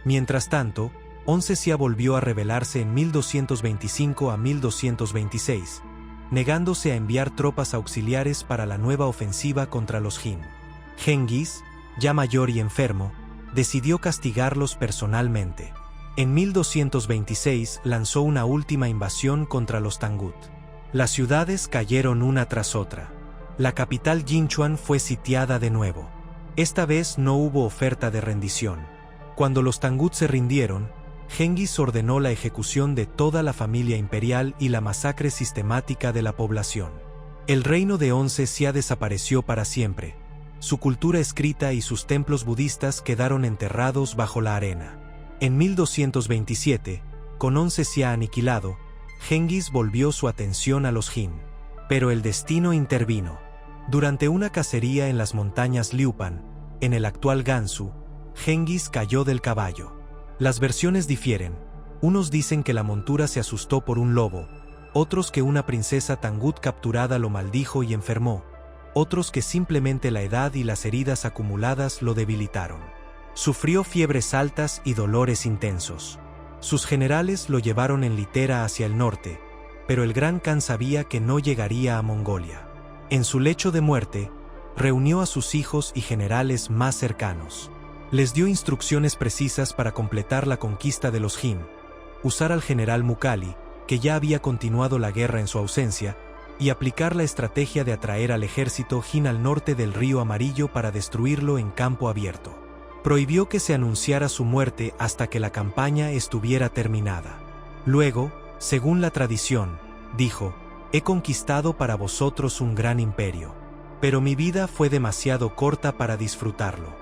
Mientras tanto, Onze Xia volvió a rebelarse en 1225 a 1226, negándose a enviar tropas auxiliares para la nueva ofensiva contra los Jin. Genghis, ya mayor y enfermo, decidió castigarlos personalmente. En 1226 lanzó una última invasión contra los Tangut. Las ciudades cayeron una tras otra. La capital Jinchuan fue sitiada de nuevo. Esta vez no hubo oferta de rendición. Cuando los Tangut se rindieron, Genghis ordenó la ejecución de toda la familia imperial y la masacre sistemática de la población. El reino de Onze Xia desapareció para siempre. Su cultura escrita y sus templos budistas quedaron enterrados bajo la arena. En 1227, con Onze Xia aniquilado, Genghis volvió su atención a los Jin. Pero el destino intervino. Durante una cacería en las montañas Liupan, en el actual Gansu, Genghis cayó del caballo. Las versiones difieren. Unos dicen que la montura se asustó por un lobo, otros que una princesa Tangut capturada lo maldijo y enfermó, otros que simplemente la edad y las heridas acumuladas lo debilitaron. Sufrió fiebres altas y dolores intensos. Sus generales lo llevaron en litera hacia el norte, pero el gran Khan sabía que no llegaría a Mongolia. En su lecho de muerte, reunió a sus hijos y generales más cercanos. Les dio instrucciones precisas para completar la conquista de los Jin, usar al general Mukhali, que ya había continuado la guerra en su ausencia, y aplicar la estrategia de atraer al ejército Jin al norte del río Amarillo para destruirlo en campo abierto. Prohibió que se anunciara su muerte hasta que la campaña estuviera terminada. Luego, según la tradición, dijo: «He conquistado para vosotros un gran imperio, pero mi vida fue demasiado corta para disfrutarlo».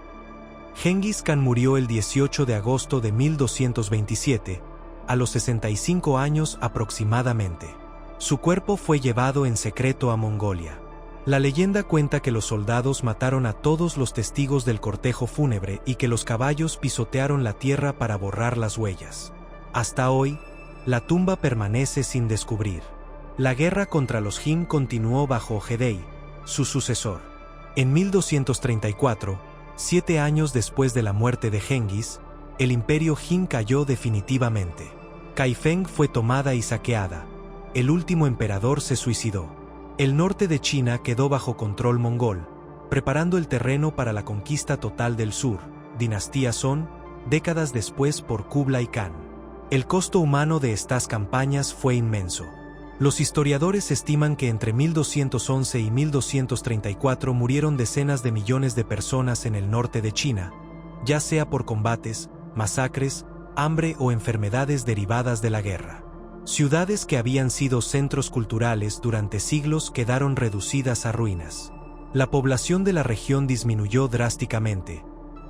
Genghis Khan murió el 18 de agosto de 1227, a los 65 años aproximadamente. Su cuerpo fue llevado en secreto a Mongolia. La leyenda cuenta que los soldados mataron a todos los testigos del cortejo fúnebre y que los caballos pisotearon la tierra para borrar las huellas. Hasta hoy, la tumba permanece sin descubrir. La guerra contra los Jin continuó bajo Ojedei, su sucesor. En 1234, 7 años después de la muerte de Genghis, el imperio Jin cayó definitivamente. Kaifeng fue tomada y saqueada. El último emperador se suicidó. El norte de China quedó bajo control mongol, preparando el terreno para la conquista total del sur, dinastía Song, décadas después por Kublai Khan. El costo humano de estas campañas fue inmenso. Los historiadores estiman que entre 1211 y 1234 murieron decenas de millones de personas en el norte de China, ya sea por combates, masacres, hambre o enfermedades derivadas de la guerra. Ciudades que habían sido centros culturales durante siglos quedaron reducidas a ruinas. La población de la región disminuyó drásticamente.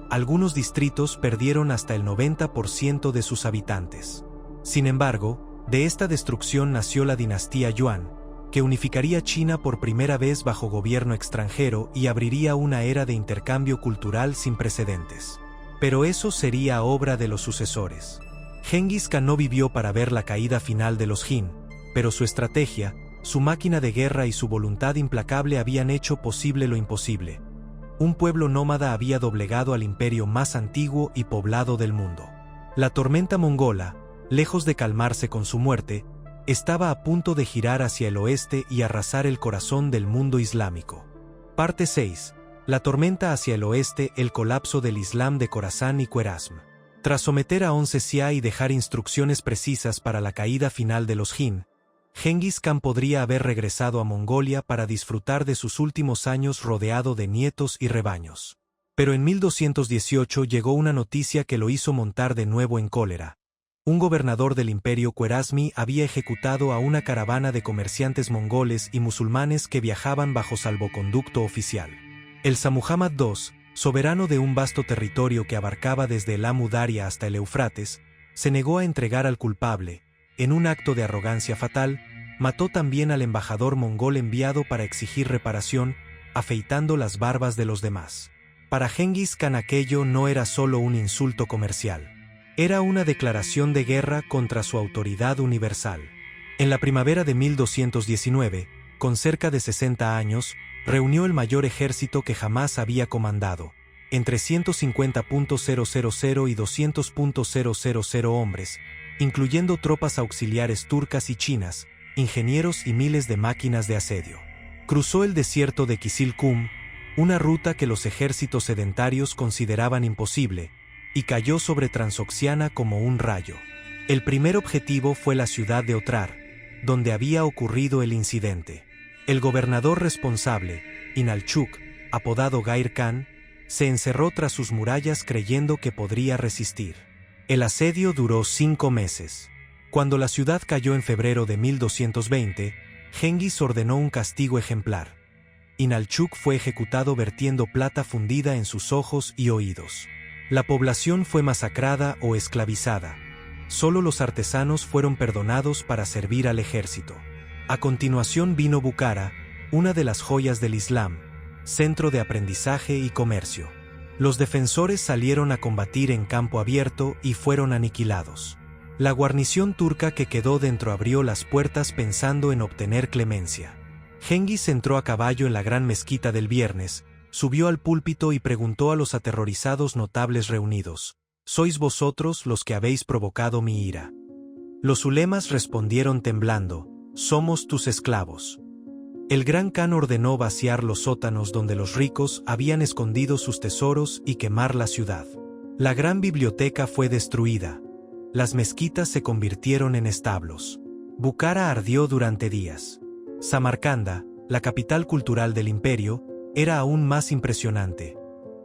Algunos distritos perdieron hasta el 90% de sus habitantes. Sin embargo, de esta destrucción nació la dinastía Yuan, que unificaría China por primera vez bajo gobierno extranjero y abriría una era de intercambio cultural sin precedentes. Pero eso sería obra de los sucesores. Genghis Khan no vivió para ver la caída final de los Jin, pero su estrategia, su máquina de guerra y su voluntad implacable habían hecho posible lo imposible. Un pueblo nómada había doblegado al imperio más antiguo y poblado del mundo. La tormenta mongola, lejos de calmarse con su muerte, estaba a punto de girar hacia el oeste y arrasar el corazón del mundo islámico. Parte 6. La tormenta hacia el oeste, el colapso del Islam de Corasán y Khwarezm. Tras someter a 11 Xia y dejar instrucciones precisas para la caída final de los Jin, Genghis Khan podría haber regresado a Mongolia para disfrutar de sus últimos años rodeado de nietos y rebaños. Pero en 1218 llegó una noticia que lo hizo montar de nuevo en cólera. Un gobernador del imperio Khwarezmi había ejecutado a una caravana de comerciantes mongoles y musulmanes que viajaban bajo salvoconducto oficial. El Shah Muhammad II, soberano de un vasto territorio que abarcaba desde el Amu Daria hasta el Éufrates, se negó a entregar al culpable. En un acto de arrogancia fatal, mató también al embajador mongol enviado para exigir reparación, afeitando las barbas de los demás. Para Genghis Khan aquello no era solo un insulto comercial. Era una declaración de guerra contra su autoridad universal. En la primavera de 1219, con cerca de 60 años, reunió el mayor ejército que jamás había comandado, entre 150.000 y 200.000 hombres, incluyendo tropas auxiliares turcas y chinas, ingenieros y miles de máquinas de asedio. Cruzó el desierto de Kisilkum, una ruta que los ejércitos sedentarios consideraban imposible, y cayó sobre Transoxiana como un rayo. El primer objetivo fue la ciudad de Otrar, donde había ocurrido el incidente. El gobernador responsable, Inalchuk, apodado Gair Khan, se encerró tras sus murallas creyendo que podría resistir. El asedio duró 5 meses. Cuando la ciudad cayó en febrero de 1220, Genghis ordenó un castigo ejemplar. Inalchuk fue ejecutado vertiendo plata fundida en sus ojos y oídos. La población fue masacrada o esclavizada. Solo los artesanos fueron perdonados para servir al ejército. A continuación vino Bukhara, una de las joyas del Islam, centro de aprendizaje y comercio. Los defensores salieron a combatir en campo abierto y fueron aniquilados. La guarnición turca que quedó dentro abrió las puertas pensando en obtener clemencia. Genghis entró a caballo en la gran mezquita del viernes, subió al púlpito y preguntó a los aterrorizados notables reunidos: ¿sois vosotros los que habéis provocado mi ira? Los ulemas respondieron temblando: somos tus esclavos. El gran Khan ordenó vaciar los sótanos donde los ricos habían escondido sus tesoros y quemar la ciudad. La gran biblioteca fue destruida. Las mezquitas se convirtieron en establos. Bukhara ardió durante días. Samarcanda, la capital cultural del imperio, era aún más impresionante.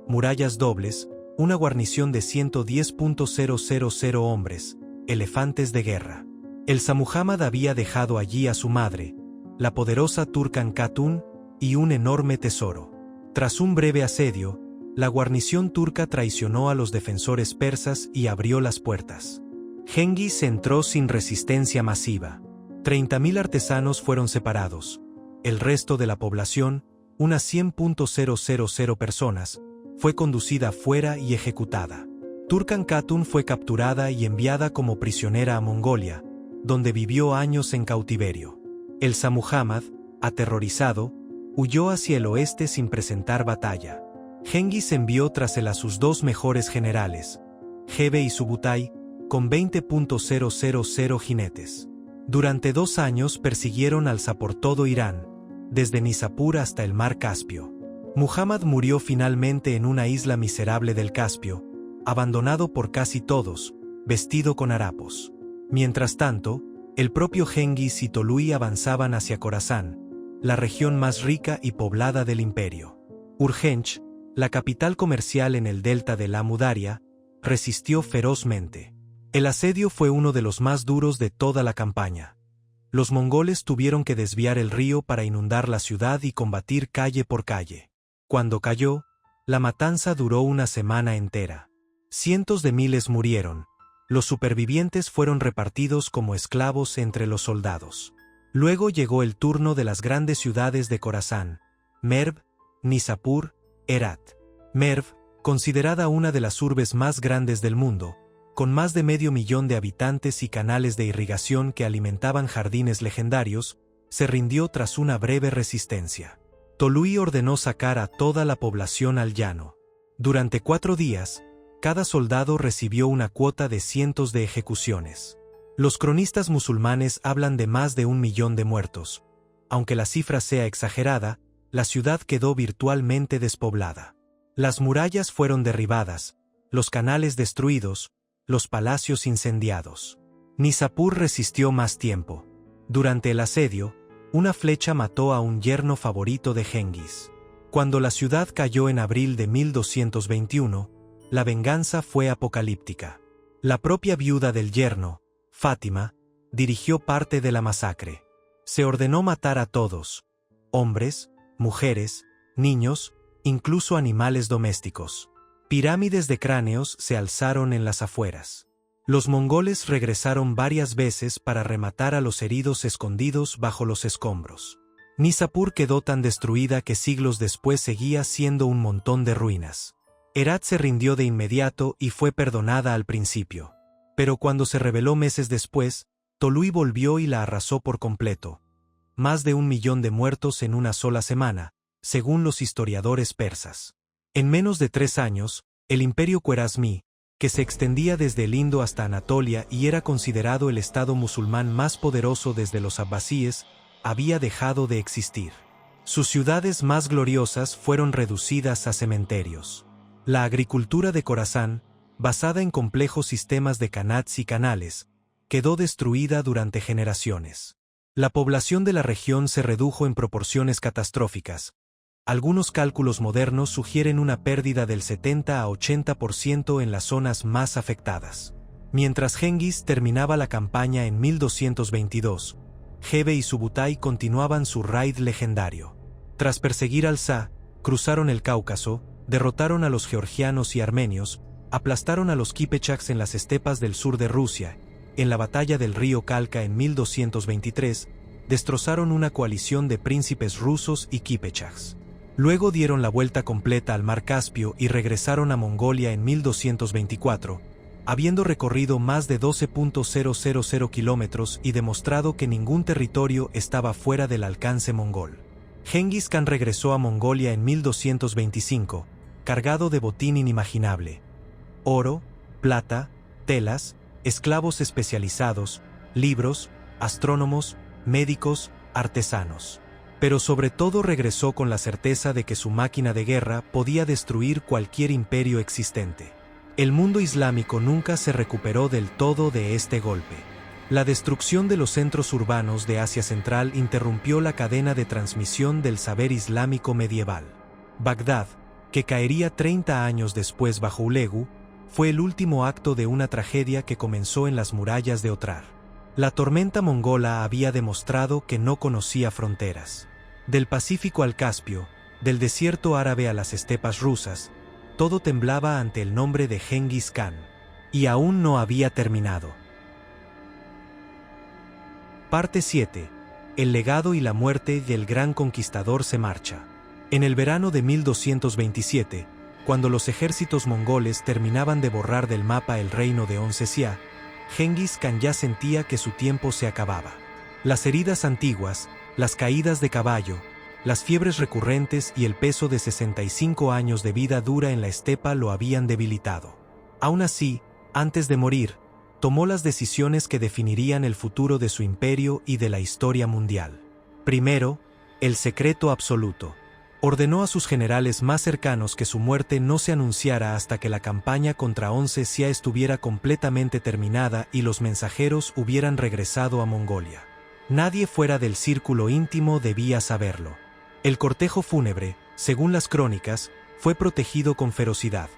Murallas dobles, una guarnición de 110.000 hombres, elefantes de guerra. El Shah Muhammad había dejado allí a su madre, la poderosa Turkan Khatun, y un enorme tesoro. Tras un breve asedio, la guarnición turca traicionó a los defensores persas y abrió las puertas. Genghis entró sin resistencia masiva. 30.000 artesanos fueron separados. El resto de la población, unas 100.000 personas, fue conducida afuera y ejecutada. Turkan Khatun fue capturada y enviada como prisionera a Mongolia, donde vivió años en cautiverio. El Shah Muhammad, aterrorizado, huyó hacia el oeste sin presentar batalla. Genghis envió tras él a sus 2 mejores generales, Gebe y Subutai, con 20.000 jinetes. Durante 2 años persiguieron al Shah por todo Irán, desde Nishapur hasta el mar Caspio. Muhammad murió finalmente en una isla miserable del Caspio, abandonado por casi todos, vestido con harapos. Mientras tanto, el propio Genghis y Tolui avanzaban hacia Corasán, la región más rica y poblada del imperio. Urgench, la capital comercial en el delta de la Amu Daria, resistió ferozmente. El asedio fue uno de los más duros de toda la campaña. Los mongoles tuvieron que desviar el río para inundar la ciudad y combatir calle por calle. Cuando cayó, la matanza duró una semana entera. Cientos de miles murieron. Los supervivientes fueron repartidos como esclavos entre los soldados. Luego llegó el turno de las grandes ciudades de Corasán, Merv, Nishapur, Herat. Merv, considerada una de las urbes más grandes del mundo, con más de 500,000 de habitantes y canales de irrigación que alimentaban jardines legendarios, se rindió tras una breve resistencia. Tolui ordenó sacar a toda la población al llano. Durante 4 días, cada soldado recibió una cuota de cientos de ejecuciones. Los cronistas musulmanes hablan de más de 1,000,000 de muertos. Aunque la cifra sea exagerada, la ciudad quedó virtualmente despoblada. Las murallas fueron derribadas, los canales destruidos, los palacios incendiados. Nishapur resistió más tiempo. Durante el asedio, una flecha mató a un yerno favorito de Genghis. Cuando la ciudad cayó en abril de 1221, la venganza fue apocalíptica. La propia viuda del yerno, Fátima, dirigió parte de la masacre. Se ordenó matar a todos: hombres, mujeres, niños, incluso animales domésticos. Pirámides de cráneos se alzaron en las afueras. Los mongoles regresaron varias veces para rematar a los heridos escondidos bajo los escombros. Nishapur quedó tan destruida que siglos después seguía siendo un montón de ruinas. Herat se rindió de inmediato y fue perdonada al principio. Pero cuando se rebeló meses después, Tolui volvió y la arrasó por completo. Más de 1,000,000 de muertos en una sola semana, según los historiadores persas. En menos de 3 años, el imperio Khwarezmí, que se extendía desde el Indo hasta Anatolia y era considerado el estado musulmán más poderoso desde los abbasíes, había dejado de existir. Sus ciudades más gloriosas fueron reducidas a cementerios. La agricultura de Corasán, basada en complejos sistemas de kanats y canales, quedó destruida durante generaciones. La población de la región se redujo en proporciones catastróficas. Algunos cálculos modernos sugieren una pérdida del 70 a 80% en las zonas más afectadas. Mientras Genghis terminaba la campaña en 1222, Gebe y Subutai continuaban su raid legendario. Tras perseguir al Shah, cruzaron el Cáucaso, derrotaron a los georgianos y armenios, aplastaron a los Kipchaks en las estepas del sur de Rusia. En la batalla del río Kalka en 1223, destrozaron una coalición de príncipes rusos y Kipchaks. Luego dieron la vuelta completa al mar Caspio y regresaron a Mongolia en 1224, habiendo recorrido más de 12,000 kilómetros y demostrado que ningún territorio estaba fuera del alcance mongol. Genghis Khan regresó a Mongolia en 1225, cargado de botín inimaginable: oro, plata, telas, esclavos especializados, libros, astrónomos, médicos, artesanos. Pero sobre todo regresó con la certeza de que su máquina de guerra podía destruir cualquier imperio existente. El mundo islámico nunca se recuperó del todo de este golpe. La destrucción de los centros urbanos de Asia Central interrumpió la cadena de transmisión del saber islámico medieval. Bagdad, que caería 30 años después bajo Ulegu, fue el último acto de una tragedia que comenzó en las murallas de Otrar. La tormenta mongola había demostrado que no conocía fronteras. Del Pacífico al Caspio, del desierto árabe a las estepas rusas, todo temblaba ante el nombre de Genghis Khan. Y aún no había terminado. Parte 7. El legado y la muerte del gran conquistador se marcha. En el verano de 1227, cuando los ejércitos mongoles terminaban de borrar del mapa el reino de Onsesia, Genghis Khan ya sentía que su tiempo se acababa. Las heridas antiguas, las caídas de caballo, las fiebres recurrentes y el peso de 65 años de vida dura en la estepa lo habían debilitado. Aún así, antes de morir, tomó las decisiones que definirían el futuro de su imperio y de la historia mundial. Primero, el secreto absoluto. Ordenó a sus generales más cercanos que su muerte no se anunciara hasta que la campaña contra Once Xia estuviera completamente terminada y los mensajeros hubieran regresado a Mongolia. Nadie fuera del círculo íntimo debía saberlo. El cortejo fúnebre, según las crónicas, fue protegido con ferocidad.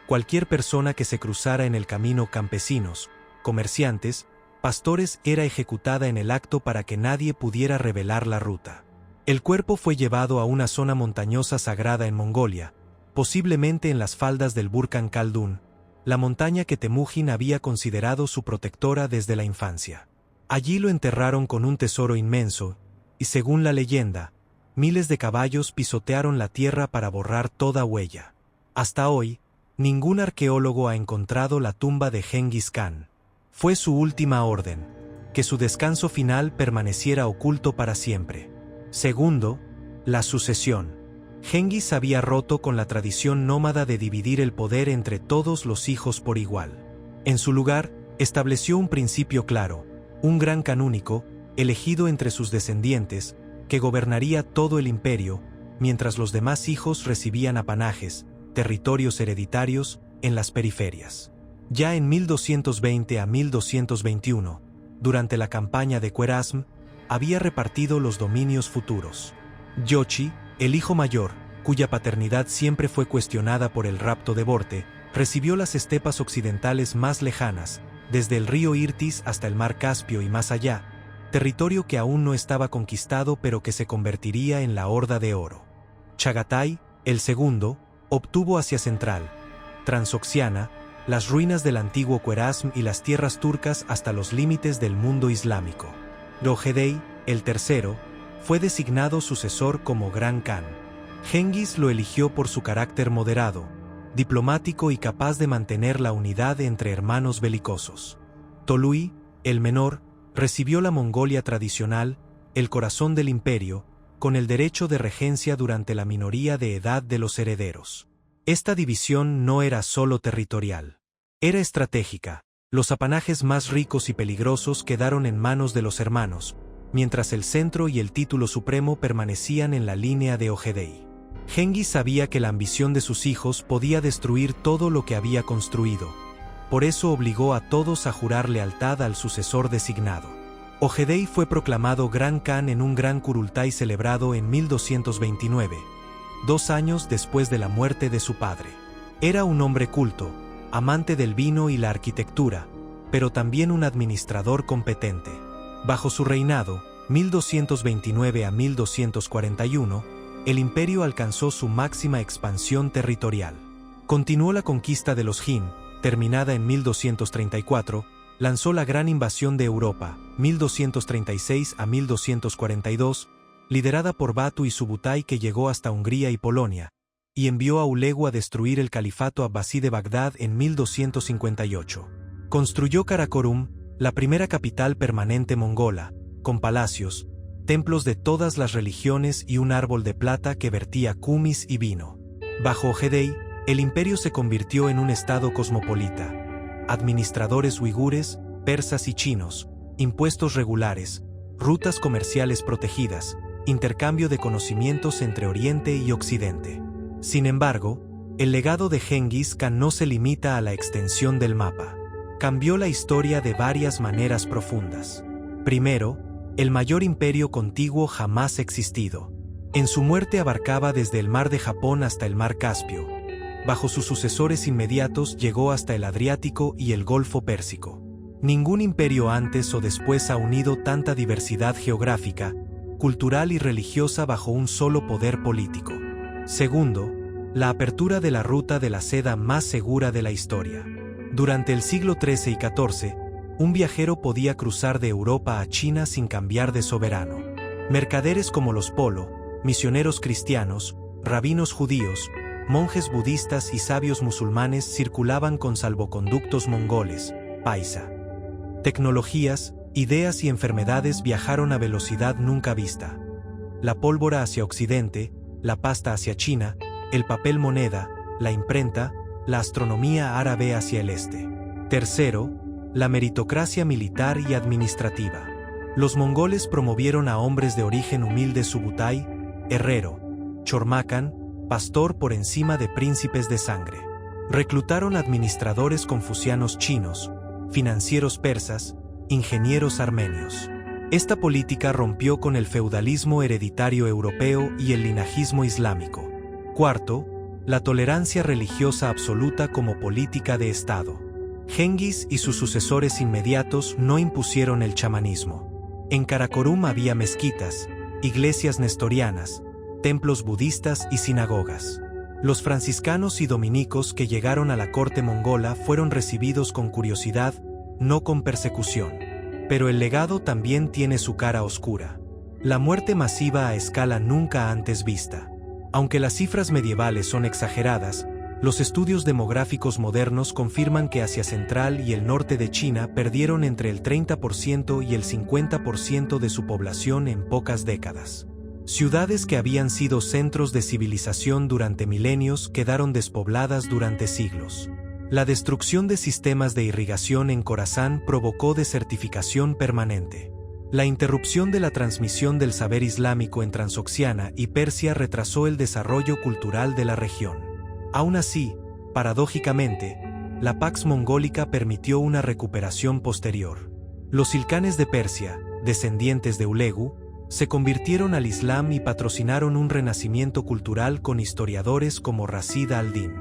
Cualquier persona que se cruzara en el camino, campesinos, comerciantes, pastores, era ejecutada en el acto para que nadie pudiera revelar la ruta. El cuerpo fue llevado a una zona montañosa sagrada en Mongolia, posiblemente en las faldas del Burkan Khaldun, la montaña que Temujin había considerado su protectora desde la infancia. Allí lo enterraron con un tesoro inmenso, y según la leyenda, miles de caballos pisotearon la tierra para borrar toda huella. Hasta hoy, ningún arqueólogo ha encontrado la tumba de Genghis Khan. Fue su última orden, que su descanso final permaneciera oculto para siempre. Segundo, la sucesión. Genghis había roto con la tradición nómada de dividir el poder entre todos los hijos por igual. En su lugar, estableció un principio claro, un gran can único, elegido entre sus descendientes, que gobernaría todo el imperio, mientras los demás hijos recibían apanajes, territorios hereditarios, en las periferias. Ya en 1220 a 1221, durante la campaña de Khwarezm, había repartido los dominios futuros. Yochi, el hijo mayor, cuya paternidad siempre fue cuestionada por el rapto de Borte, recibió las estepas occidentales más lejanas, desde el río Irtis hasta el mar Caspio y más allá, territorio que aún no estaba conquistado pero que se convertiría en la Horda de Oro. Chagatai, el segundo, obtuvo Asia Central, Transoxiana, las ruinas del antiguo Khwarezm y las tierras turcas hasta los límites del mundo islámico. Ogedei, el tercero, fue designado sucesor como Gran Khan. Genghis lo eligió por su carácter moderado, diplomático y capaz de mantener la unidad entre hermanos belicosos. Tolui, el menor, recibió la Mongolia tradicional, el corazón del imperio, con el derecho de regencia durante la minoría de edad de los herederos. Esta división no era solo territorial. Era estratégica. Los apanajes más ricos y peligrosos quedaron en manos de los hermanos, mientras el centro y el título supremo permanecían en la línea de Ogedei. Genghis sabía que la ambición de sus hijos podía destruir todo lo que había construido. Por eso obligó a todos a jurar lealtad al sucesor designado. Ogedei fue proclamado Gran Khan en un gran Kurultai celebrado en 1229, 2 años después de la muerte de su padre. Era un hombre culto, amante del vino y la arquitectura, pero también un administrador competente. Bajo su reinado, 1229 a 1241, el imperio alcanzó su máxima expansión territorial. Continuó la conquista de los Jin, terminada en 1234, lanzó la gran invasión de Europa, 1236 a 1242, liderada por Batu y Subutai que llegó hasta Hungría y Polonia, y envió a Ulegu a destruir el califato abbasí de Bagdad en 1258. Construyó Karakorum, la primera capital permanente mongola, con palacios, templos de todas las religiones y un árbol de plata que vertía kumis y vino. Bajo Ogedei, el imperio se convirtió en un estado cosmopolita. Administradores uigures, persas y chinos, impuestos regulares, rutas comerciales protegidas, intercambio de conocimientos entre Oriente y Occidente. Sin embargo, el legado de Genghis Khan no se limita a la extensión del mapa. Cambió la historia de varias maneras profundas. Primero, el mayor imperio contiguo jamás existido. En su muerte abarcaba desde el mar de Japón hasta el mar Caspio. Bajo sus sucesores inmediatos llegó hasta el Adriático y el Golfo Pérsico. Ningún imperio antes o después ha unido tanta diversidad geográfica, cultural y religiosa bajo un solo poder político. Segundo, la apertura de la ruta de la seda más segura de la historia. Durante el siglo XIII y XIV, un viajero podía cruzar de Europa a China sin cambiar de soberano. Mercaderes como los Polo, misioneros cristianos, rabinos judíos, monjes budistas y sabios musulmanes circulaban con salvoconductos mongoles, paisa. Tecnologías, ideas y enfermedades viajaron a velocidad nunca vista. La pólvora hacia Occidente, la pasta hacia China, el papel moneda, la imprenta, la astronomía árabe hacia el este. Tercero, la meritocracia militar y administrativa. Los mongoles promovieron a hombres de origen humilde Subutai, herrero, Chormacan, pastor por encima de príncipes de sangre. Reclutaron administradores confucianos chinos, financieros persas, ingenieros armenios. Esta política rompió con el feudalismo hereditario europeo y el linajismo islámico. Cuarto, la tolerancia religiosa absoluta como política de Estado. Genghis y sus sucesores inmediatos no impusieron el chamanismo. En Karakorum había mezquitas, iglesias nestorianas, templos budistas y sinagogas. Los franciscanos y dominicos que llegaron a la corte mongola fueron recibidos con curiosidad, no con persecución. Pero el legado también tiene su cara oscura. La muerte masiva a escala nunca antes vista. Aunque las cifras medievales son exageradas, los estudios demográficos modernos confirman que Asia Central y el norte de China perdieron entre el 30% y el 50% de su población en pocas décadas. Ciudades que habían sido centros de civilización durante milenios quedaron despobladas durante siglos. La destrucción de sistemas de irrigación en Corasán provocó desertificación permanente. La interrupción de la transmisión del saber islámico en Transoxiana y Persia retrasó el desarrollo cultural de la región. Aún así, paradójicamente, la Pax Mongólica permitió una recuperación posterior. Los Ilkhanes de Persia, descendientes de Ulegu, se convirtieron al Islam y patrocinaron un renacimiento cultural con historiadores como Rashid al-Din.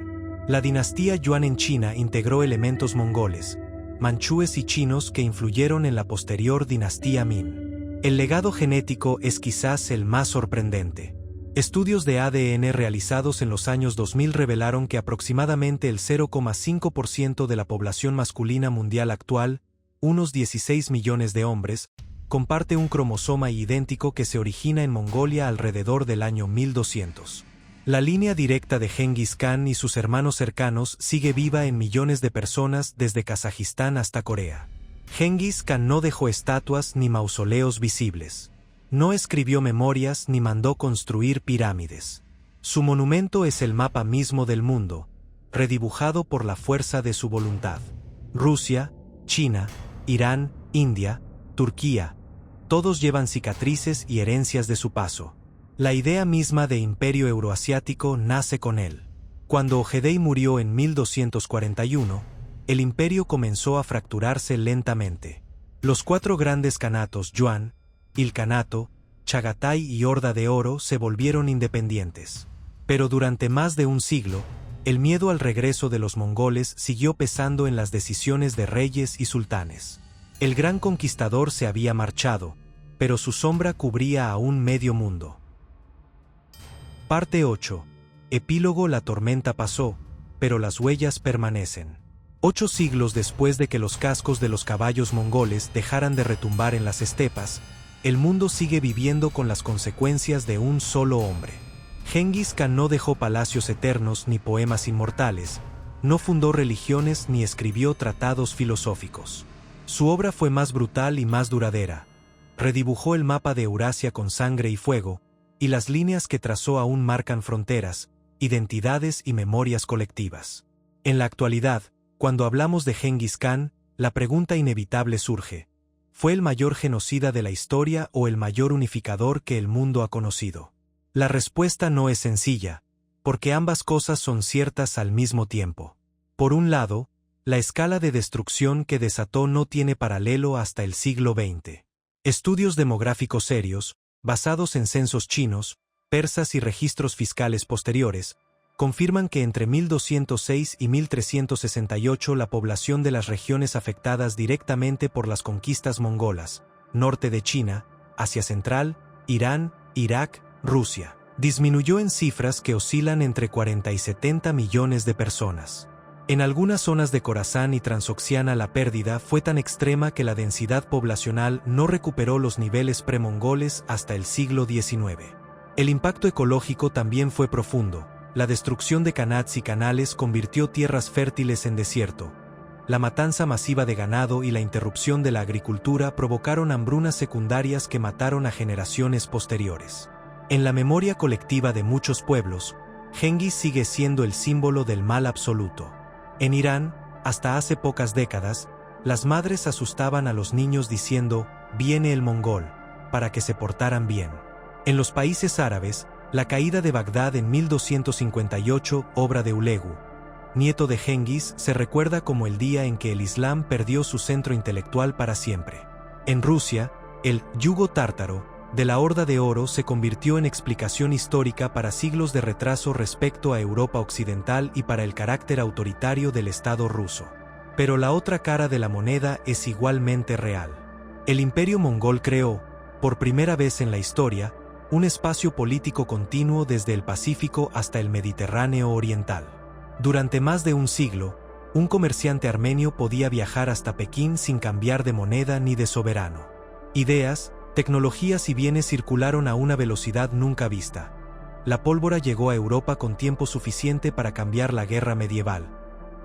La dinastía Yuan en China integró elementos mongoles, manchúes y chinos que influyeron en la posterior dinastía Min. El legado genético es quizás el más sorprendente. Estudios de ADN realizados en los años 2000 revelaron que aproximadamente el 0,5% de la población masculina mundial actual, unos 16 millones de hombres, comparte un cromosoma idéntico que se origina en Mongolia alrededor del año 1200. La línea directa de Genghis Khan y sus hermanos cercanos sigue viva en millones de personas desde Kazajistán hasta Corea. Genghis Khan no dejó estatuas ni mausoleos visibles. No escribió memorias ni mandó construir pirámides. Su monumento es el mapa mismo del mundo, redibujado por la fuerza de su voluntad. Rusia, China, Irán, India, Turquía, todos llevan cicatrices y herencias de su paso. La idea misma de imperio euroasiático nace con él. Cuando Ojedei murió en 1241, el imperio comenzó a fracturarse lentamente. Los cuatro grandes kanatos Yuan, Ilkhanato, Chagatai y Horda de Oro se volvieron independientes. Pero durante más de un siglo, el miedo al regreso de los mongoles siguió pesando en las decisiones de reyes y sultanes. El gran conquistador se había marchado, pero su sombra cubría aún medio mundo. Parte 8. Epílogo. La tormenta pasó, pero las huellas permanecen. 8 siglos después de que los cascos de los caballos mongoles dejaran de retumbar en las estepas, el mundo sigue viviendo con las consecuencias de un solo hombre. Genghis Khan no dejó palacios eternos ni poemas inmortales, no fundó religiones ni escribió tratados filosóficos. Su obra fue más brutal y más duradera. Redibujó el mapa de Eurasia con sangre y fuego, y las líneas que trazó aún marcan fronteras, identidades y memorias colectivas. En la actualidad, cuando hablamos de Genghis Khan, la pregunta inevitable surge: ¿fue el mayor genocida de la historia o el mayor unificador que el mundo ha conocido? La respuesta no es sencilla, porque ambas cosas son ciertas al mismo tiempo. Por un lado, la escala de destrucción que desató no tiene paralelo hasta el siglo XX. Estudios demográficos serios, basados en censos chinos, persas y registros fiscales posteriores, confirman que entre 1206 y 1368 la población de las regiones afectadas directamente por las conquistas mongolas, norte de China, Asia Central, Irán, Irak, Rusia, disminuyó en cifras que oscilan entre 40 y 70 millones de personas. En algunas zonas de Corasán y Transoxiana la pérdida fue tan extrema que la densidad poblacional no recuperó los niveles premongoles hasta el siglo XIX. El impacto ecológico también fue profundo. La destrucción de khanats y canales convirtió tierras fértiles en desierto. La matanza masiva de ganado y la interrupción de la agricultura provocaron hambrunas secundarias que mataron a generaciones posteriores. En la memoria colectiva de muchos pueblos, Genghis sigue siendo el símbolo del mal absoluto. En Irán, hasta hace pocas décadas, las madres asustaban a los niños diciendo: «Viene el mongol», para que se portaran bien. En los países árabes, La caída de Bagdad en 1258, obra de Hulegu, nieto de Genghis, se recuerda como el día en que el Islam perdió su centro intelectual para siempre. En Rusia, el yugo tártaro de la Horda de Oro se convirtió en explicación histórica para siglos de retraso respecto a Europa Occidental y para el carácter autoritario del Estado ruso. Pero la otra cara de la moneda es igualmente real. El Imperio Mongol creó, por primera vez en la historia, un espacio político continuo desde el Pacífico hasta el Mediterráneo oriental. Durante más de un siglo, un comerciante armenio podía viajar hasta Pekín sin cambiar de moneda ni de soberano. Ideas, tecnologías y bienes circularon a una velocidad nunca vista. La pólvora llegó a Europa con tiempo suficiente para cambiar la guerra medieval.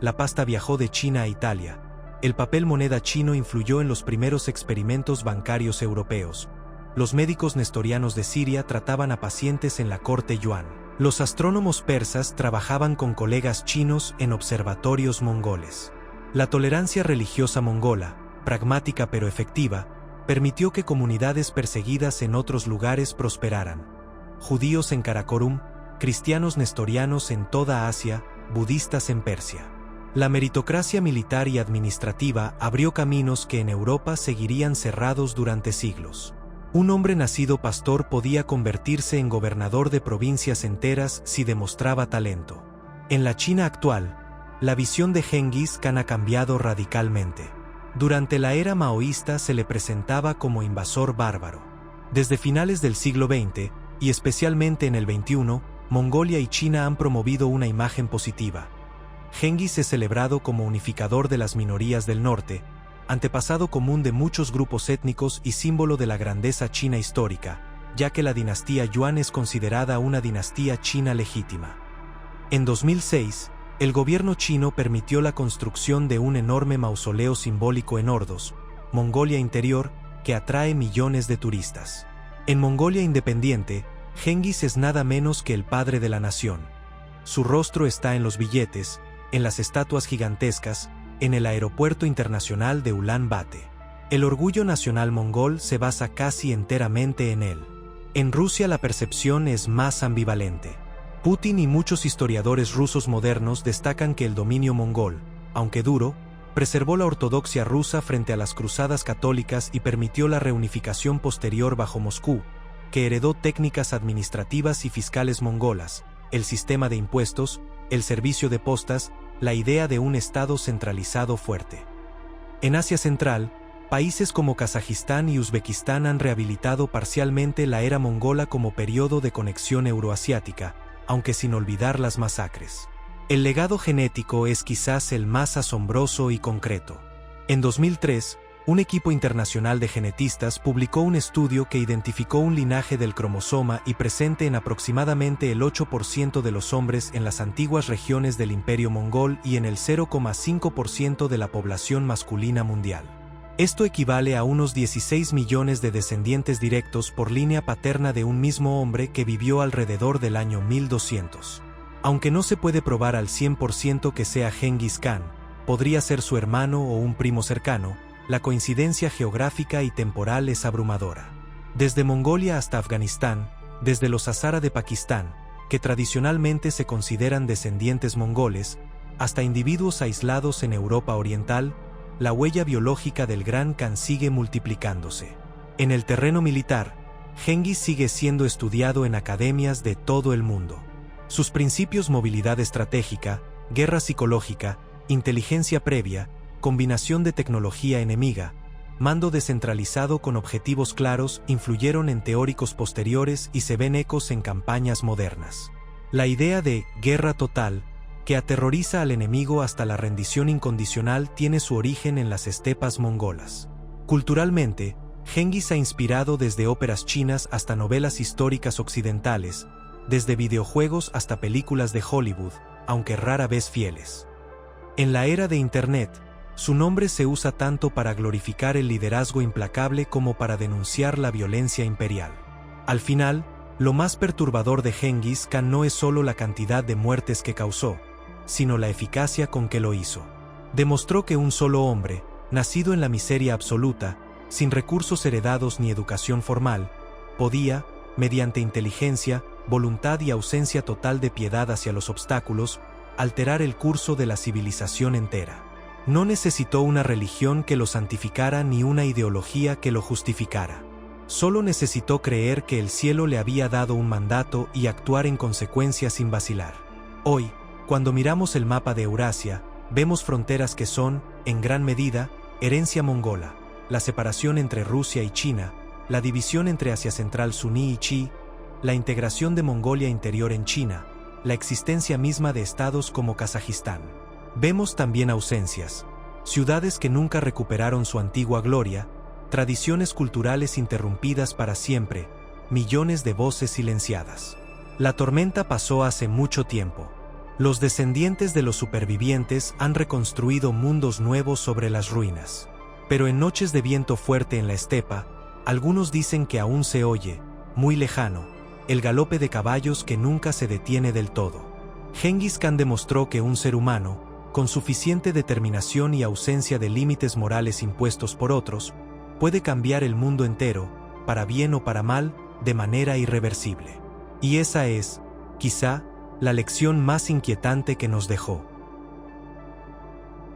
La pasta viajó de China a Italia. El papel moneda chino influyó en los primeros experimentos bancarios europeos. Los médicos nestorianos de Siria trataban a pacientes en la corte yuan. Los astrónomos persas trabajaban con colegas chinos en observatorios mongoles. La tolerancia religiosa mongola, pragmática pero efectiva, permitió que comunidades perseguidas en otros lugares prosperaran. Judíos en Karakorum, cristianos nestorianos en toda Asia, budistas en Persia. La meritocracia militar y administrativa abrió caminos que en Europa seguirían cerrados durante siglos. Un hombre nacido pastor podía convertirse en gobernador de provincias enteras si demostraba talento. En la China actual, la visión de Genghis Khan ha cambiado radicalmente. Durante la era maoísta se le presentaba como invasor bárbaro. Desde finales del siglo XX, y especialmente en el XXI, Mongolia y China han promovido una imagen positiva. Genghis es celebrado como unificador de las minorías del norte, antepasado común de muchos grupos étnicos y símbolo de la grandeza china histórica, ya que la dinastía Yuan es considerada una dinastía china legítima. En 2006, el gobierno chino permitió la construcción de un enorme mausoleo simbólico en Ordos, Mongolia Interior, que atrae millones de turistas. En Mongolia independiente, Genghis es nada menos que el padre de la nación. Su rostro está en los billetes, en las estatuas gigantescas, en el aeropuerto internacional de Ulan Bator. El orgullo nacional mongol se basa casi enteramente en él. En Rusia la percepción es más ambivalente. Putin y muchos historiadores rusos modernos destacan que el dominio mongol, aunque duro, preservó la ortodoxia rusa frente a las cruzadas católicas y permitió la reunificación posterior bajo Moscú, que heredó técnicas administrativas y fiscales mongolas, el sistema de impuestos, el servicio de postas, la idea de un Estado centralizado fuerte. En Asia Central, países como Kazajistán y Uzbekistán han rehabilitado parcialmente la era mongola como periodo de conexión euroasiática, aunque sin olvidar las masacres. El legado genético es quizás el más asombroso y concreto. En 2003, un equipo internacional de genetistas publicó un estudio que identificó un linaje del cromosoma Y presente en aproximadamente el 8% de los hombres en las antiguas regiones del Imperio Mongol y en el 0,5% de la población masculina mundial. Esto equivale a unos 16 millones de descendientes directos por línea paterna de un mismo hombre que vivió alrededor del año 1200. Aunque no se puede probar al 100% que sea Genghis Khan, podría ser su hermano o un primo cercano, la coincidencia geográfica y temporal es abrumadora. Desde Mongolia hasta Afganistán, desde los Hazara de Pakistán, que tradicionalmente se consideran descendientes mongoles, hasta individuos aislados en Europa Oriental, la huella biológica del Gran Khan sigue multiplicándose. En el terreno militar, Genghis sigue siendo estudiado en academias de todo el mundo. Sus principios: movilidad estratégica, guerra psicológica, inteligencia previa, combinación de tecnología enemiga, mando descentralizado con objetivos claros, influyeron en teóricos posteriores y se ven ecos en campañas modernas. La idea de guerra total, que aterroriza al enemigo hasta la rendición incondicional, tiene su origen en las estepas mongolas. Culturalmente, Genghis ha inspirado desde óperas chinas hasta novelas históricas occidentales, desde videojuegos hasta películas de Hollywood, aunque rara vez fieles. En la era de Internet, su nombre se usa tanto para glorificar el liderazgo implacable como para denunciar la violencia imperial. Al final, lo más perturbador de Genghis Khan no es solo la cantidad de muertes que causó, sino la eficacia con que lo hizo. Demostró que un solo hombre, nacido en la miseria absoluta, sin recursos heredados ni educación formal, podía, mediante inteligencia, voluntad y ausencia total de piedad hacia los obstáculos, alterar el curso de la civilización entera. No necesitó una religión que lo santificara ni una ideología que lo justificara. Solo necesitó creer que el cielo le había dado un mandato y actuar en consecuencia sin vacilar. Hoy, cuando miramos el mapa de Eurasia, vemos fronteras que son, en gran medida, herencia mongola, la separación entre Rusia y China, la división entre Asia Central suní y chi, la integración de Mongolia Interior en China, la existencia misma de estados como Kazajistán. Vemos también ausencias, ciudades que nunca recuperaron su antigua gloria, tradiciones culturales interrumpidas para siempre, millones de voces silenciadas. La tormenta pasó hace mucho tiempo. Los descendientes de los supervivientes han reconstruido mundos nuevos sobre las ruinas. Pero en noches de viento fuerte en la estepa, algunos dicen que aún se oye, muy lejano, el galope de caballos que nunca se detiene del todo. Genghis Khan demostró que un ser humano, con suficiente determinación y ausencia de límites morales impuestos por otros, puede cambiar el mundo entero, para bien o para mal, de manera irreversible. Y esa es, quizá, la lección más inquietante que nos dejó.